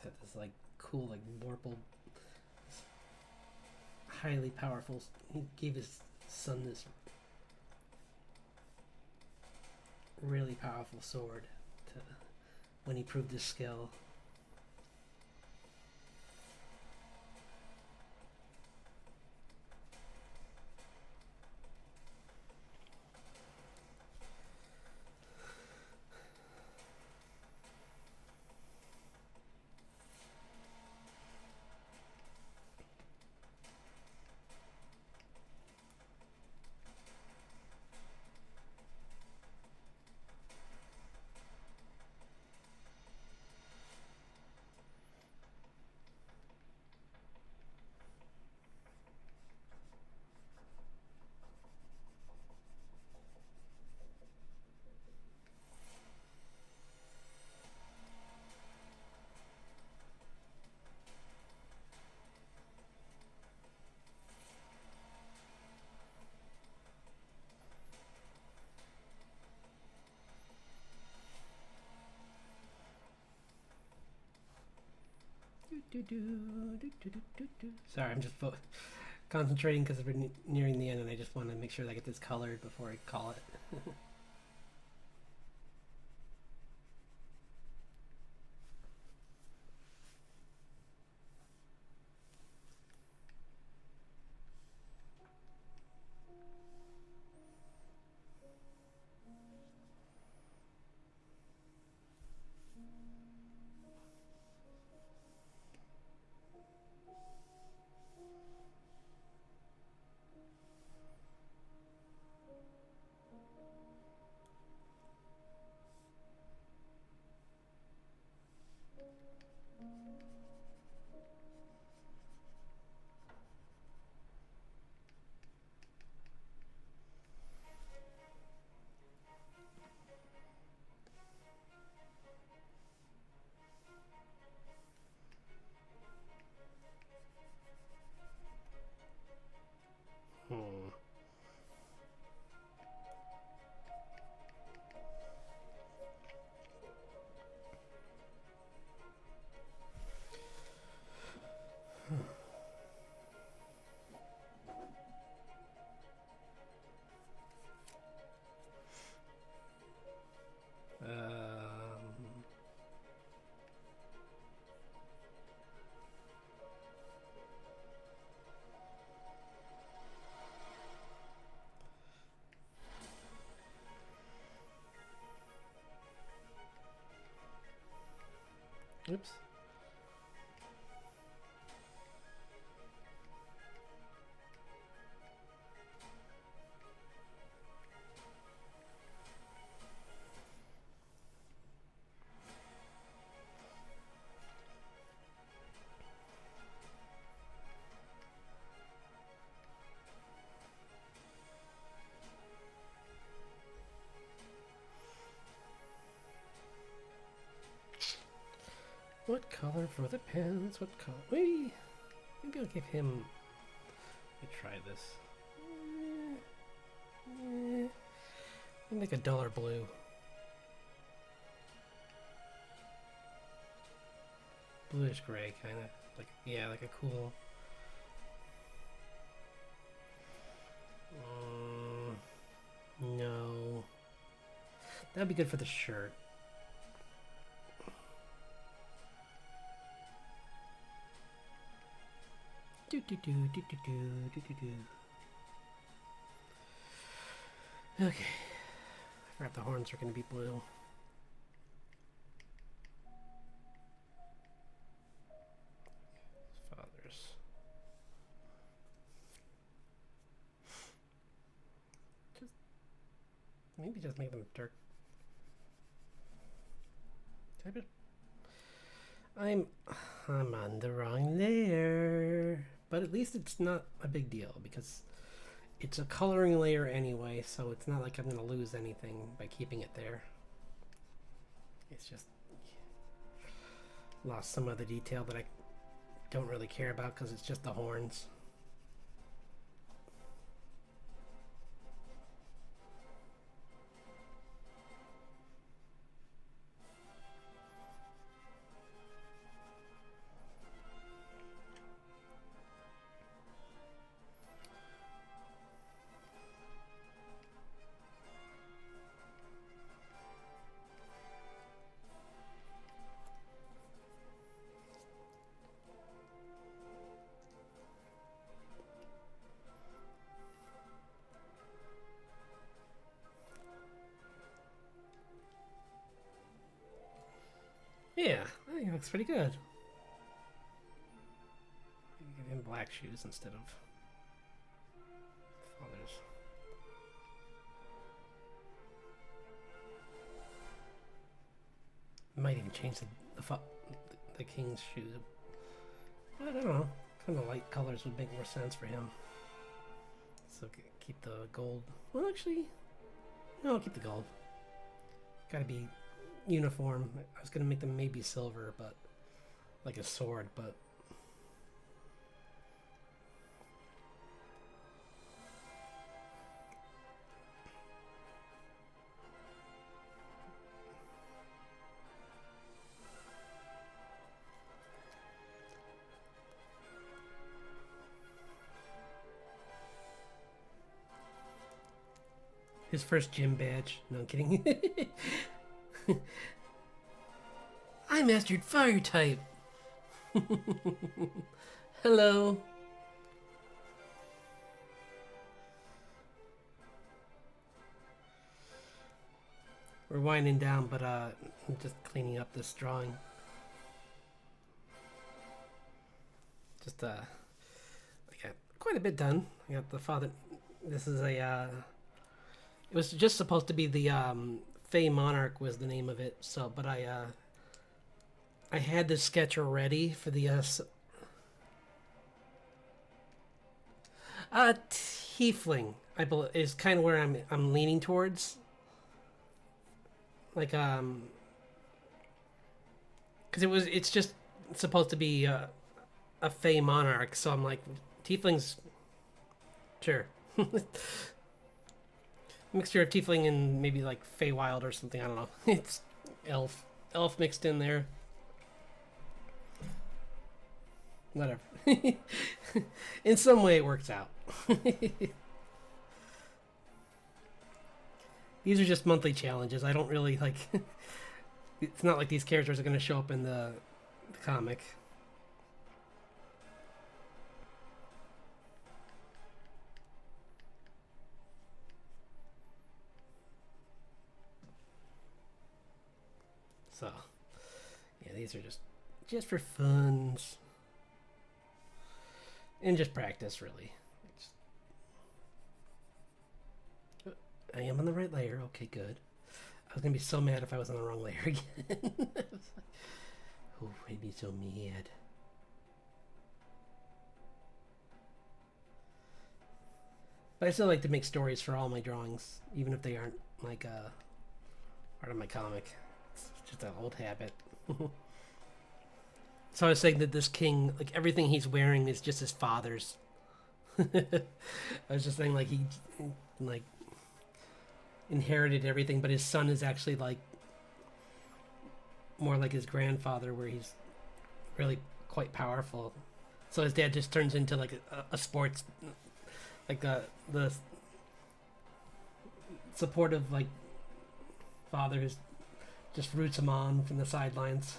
had this like cool like Vorpal, highly powerful. He gave his son this really powerful sword to, when he proved his skill. Sorry, I'm just concentrating because we're nearing the end, and I just want to make sure that I get this colored before I call it. Oops. What color for the pants? What color? Maybe I'll give him. Let me try this. Like a duller blue. Bluish gray, kind of. Like, yeah, like a cool. No. That'd be good for the shirt. Okay. I forgot the horns are going to be blue. Fathers. Maybe just make them dark. I'm on the wrong layer. But at least it's not a big deal because it's a coloring layer anyway, so it's not like I'm going to lose anything by keeping it there. It's just lost some of the detail that I don't really care about because it's just the horns. Yeah, I think it looks pretty good. Give him black shoes instead of father's. Might even change the king's shoes. I don't know. Kind of light colors would make more sense for him. So keep the gold. Well, actually, no, I'll keep the gold. Gotta be uniform. I was gonna make them maybe silver, but like a sword, but his first gym badge. No, I'm kidding. I mastered fire type. Hello. We're winding down, but I'm just cleaning up this drawing. Just I got quite a bit done. I got the father. This is a. It was just supposed to be the Fey Monarch was the name of it. So, but I had this sketch already for the tiefling. I believe is kind of where I'm leaning towards. Like because it's just supposed to be a Fey Monarch. So I'm like tieflings. Sure. Mixture of tiefling and maybe like Feywild or something. I don't know. It's elf mixed in there. Whatever. In some way, it works out. These are just monthly challenges. I don't really like. It's not like these characters are going to show up in the comic. So, yeah, these are just for fun and just practice, really. I am on the right layer. Okay, good. I was gonna be so mad if I was on the wrong layer again. Oh, I'd be so mad. But I still like to make stories for all my drawings, even if they aren't like part of my comic. It's just an old habit. So I was saying that this king, like everything he's wearing is just his father's. I was just saying like he like inherited everything, but his son is actually like more like his grandfather, where he's really quite powerful. So his dad just turns into like a sports, like the supportive like father who's just roots him on from the sidelines.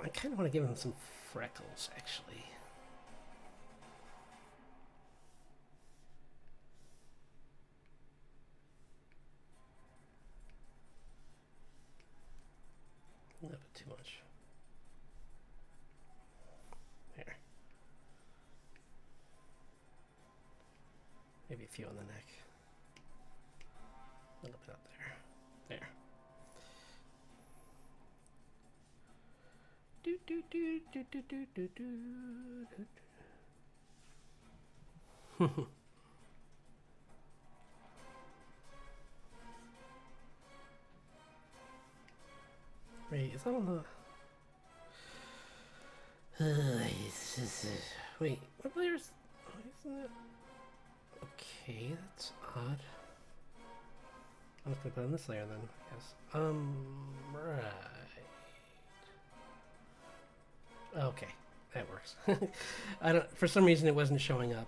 I kind of want to give him some freckles, actually. A little bit too much. There. Maybe a few on the neck. A little bit up there. There. Do, do, do, do, do, do, do, do. Wait, is that on the... wait, what layers? Isn't it? Okay, that's odd. I'm just gonna put on this layer then, I guess. Right. Okay, that works. I don't. For some reason, it wasn't showing up.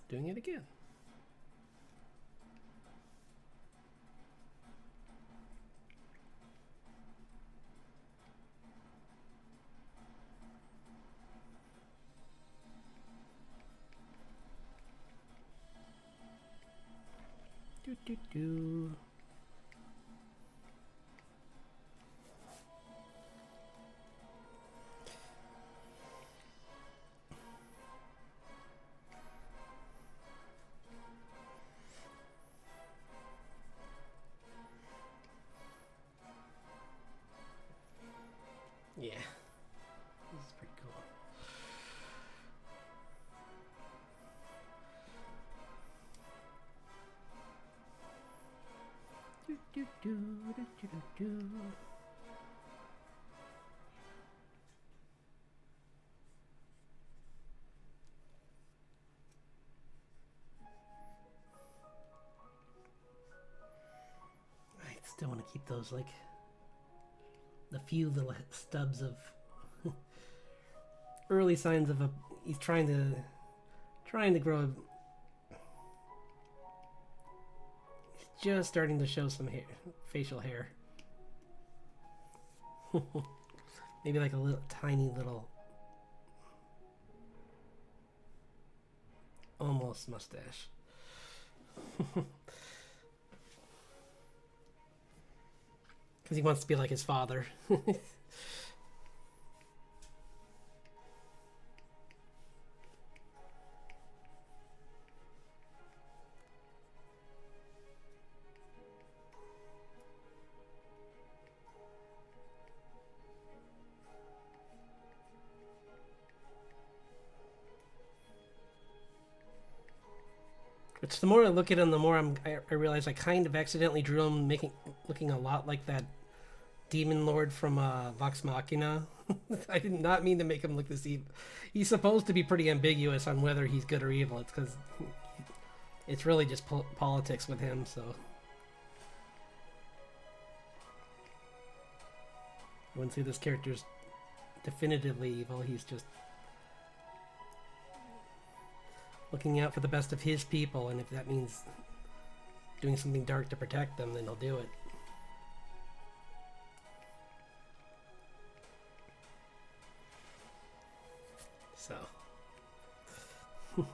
doing it again. Do do do. Yeah, this is pretty cool. Do, do, do, do, do, do, do. I still want to keep those, like, the few little stubs of early signs of he's trying to grow. He's just starting to show some hair, facial hair. Maybe like a little tiny little almost mustache. Because he wants to be like his father. Which the more I look at him, the more I realize I kind of accidentally drew him looking a lot like that Demon Lord from Vox Machina. I did not mean to make him look this evil. He's supposed to be pretty ambiguous on whether he's good or evil. It's because it's really just politics with him, so. I wouldn't say this character's definitively evil. He's just looking out for the best of his people, and if that means doing something dark to protect them, then he'll do it. So. Because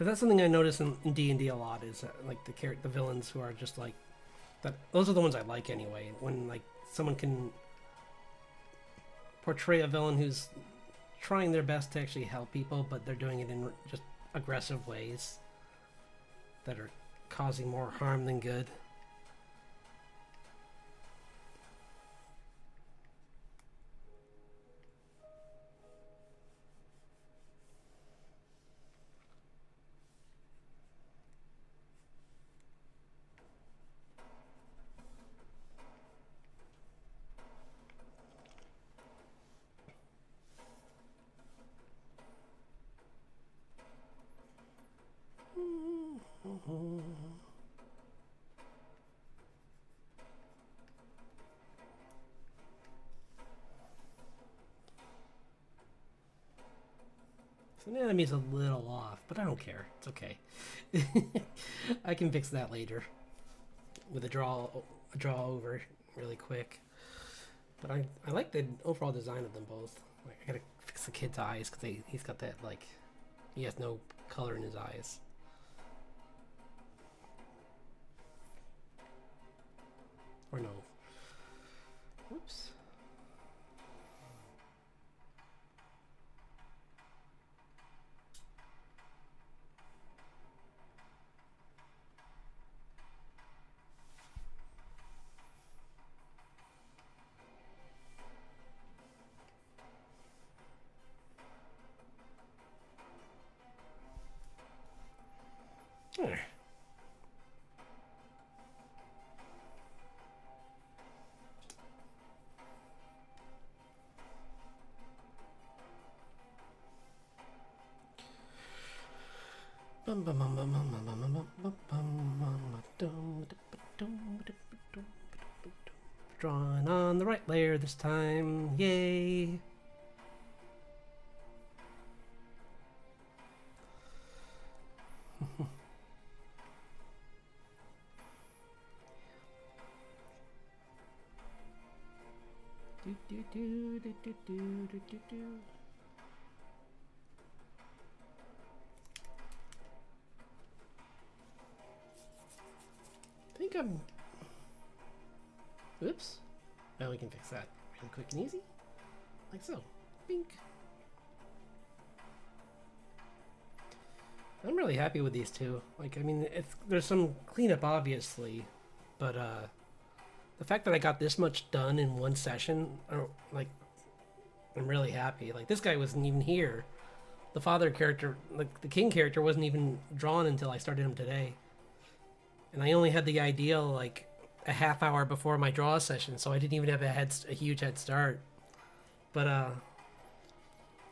that's something I notice in D&D a lot, is like the villains who are just like that. Those are the ones I like anyway. When like someone can portray a villain who's trying their best to actually help people, but they're doing it in just aggressive ways that are causing more harm than good. So the enemy's a little off, but I don't care. It's okay. I can fix that later with a draw over really quick. But I like the overall design of them both. Like, I gotta fix the kid's eyes because he's got that, like, he has no color in his eyes. Or no. Whoops. There. Drawing on the right layer this time. Yay! I think I'm... Oops. Now we can fix that really quick and easy. Like so. Bink. I'm really happy with these two. Like, I mean, there's some cleanup, obviously, but the fact that I got this much done in one session, like, I'm really happy. Like, this guy wasn't even here. The father character, like, the king character wasn't even drawn until I started him today. And I only had the idea, like, a half hour before my draw session, so I didn't even have a huge head start. But,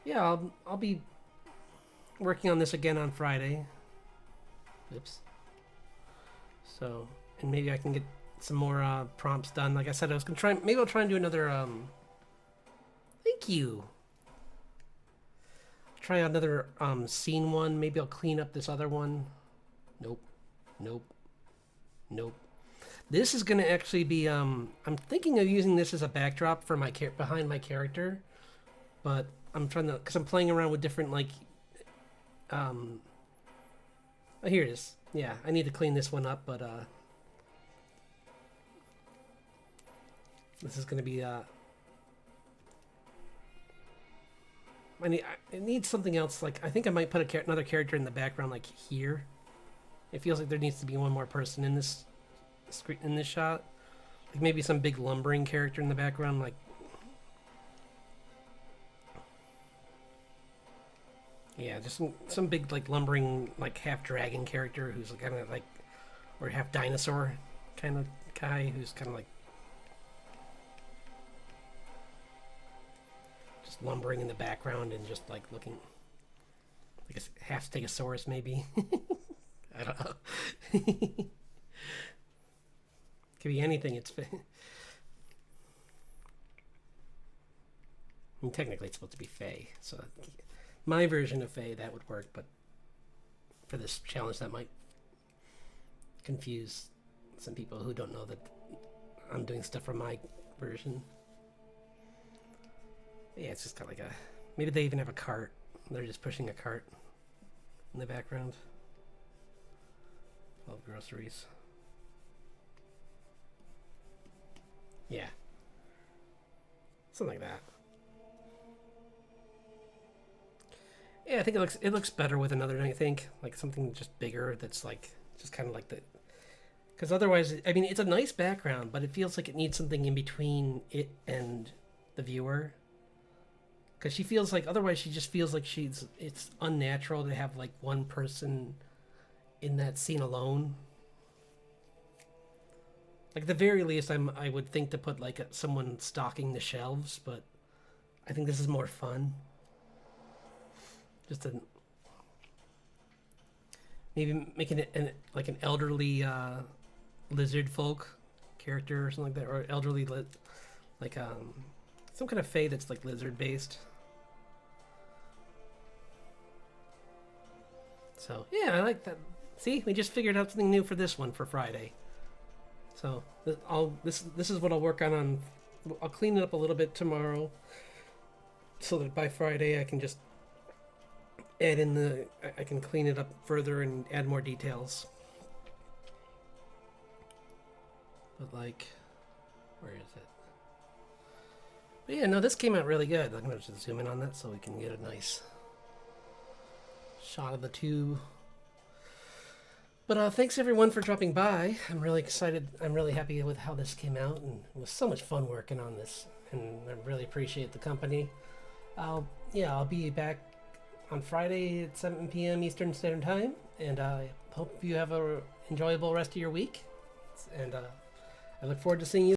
yeah, I'll be working on this again on Friday. Oops. So, and maybe I can get some more prompts done. Like I said, I was gonna try. Maybe I'll try and do another. Thank you. Try another scene one. Maybe I'll clean up this other one. Nope. Nope. Nope. This is gonna actually be. I'm thinking of using this as a backdrop for my behind my character, but I'm trying to, because I'm playing around with different like. Oh, here it is. Yeah, I need to clean this one up, but this is gonna be I need something else. Like, I think I might put another character in the background, like here. It feels like there needs to be one more person in this screen, in this shot. Like maybe some big lumbering character in the background, like. Yeah, just some big, like, lumbering, like, half dragon character who's kind of like, or half dinosaur kind of guy who's kind of like just lumbering in the background and just like looking like a half stegosaurus maybe. I don't know. Could be anything. It's I mean, technically it's supposed to be Fae, so my version of Fae, that would work, but for this challenge that might confuse some people who don't know that I'm doing stuff from my version. Yeah, it's just got like a... Maybe they even have a cart. They're just pushing a cart in the background. 12 groceries. Yeah. Something like that. Yeah, I think it looks better with another, I think. Like something just bigger that's like, just kind of like the... Because otherwise, I mean, it's a nice background, but it feels like it needs something in between it and the viewer. Because she feels like, otherwise she just feels like it's unnatural to have like one person in that scene alone. Like at the very least, I would think to put like someone stocking the shelves, but I think this is more fun. Just maybe making it like an elderly lizard folk character or something like that, or elderly like some kind of fae that's like lizard based. So yeah, I like that. See, we just figured out something new for this one for Friday. So this is what I'll work on. I'll clean it up a little bit tomorrow, so that by Friday I can just add in I can clean it up further and add more details. But like, where is it? But yeah, no, this came out really good. I'm gonna just zoom in on that so we can get a nice shot of the two. But thanks everyone for dropping by. I'm really excited. I'm really happy with how this came out, and it was so much fun working on this, and I really appreciate the company. I'll be back on Friday at 7 p.m. Eastern Standard Time, and I hope you have a enjoyable rest of your week, and I look forward to seeing you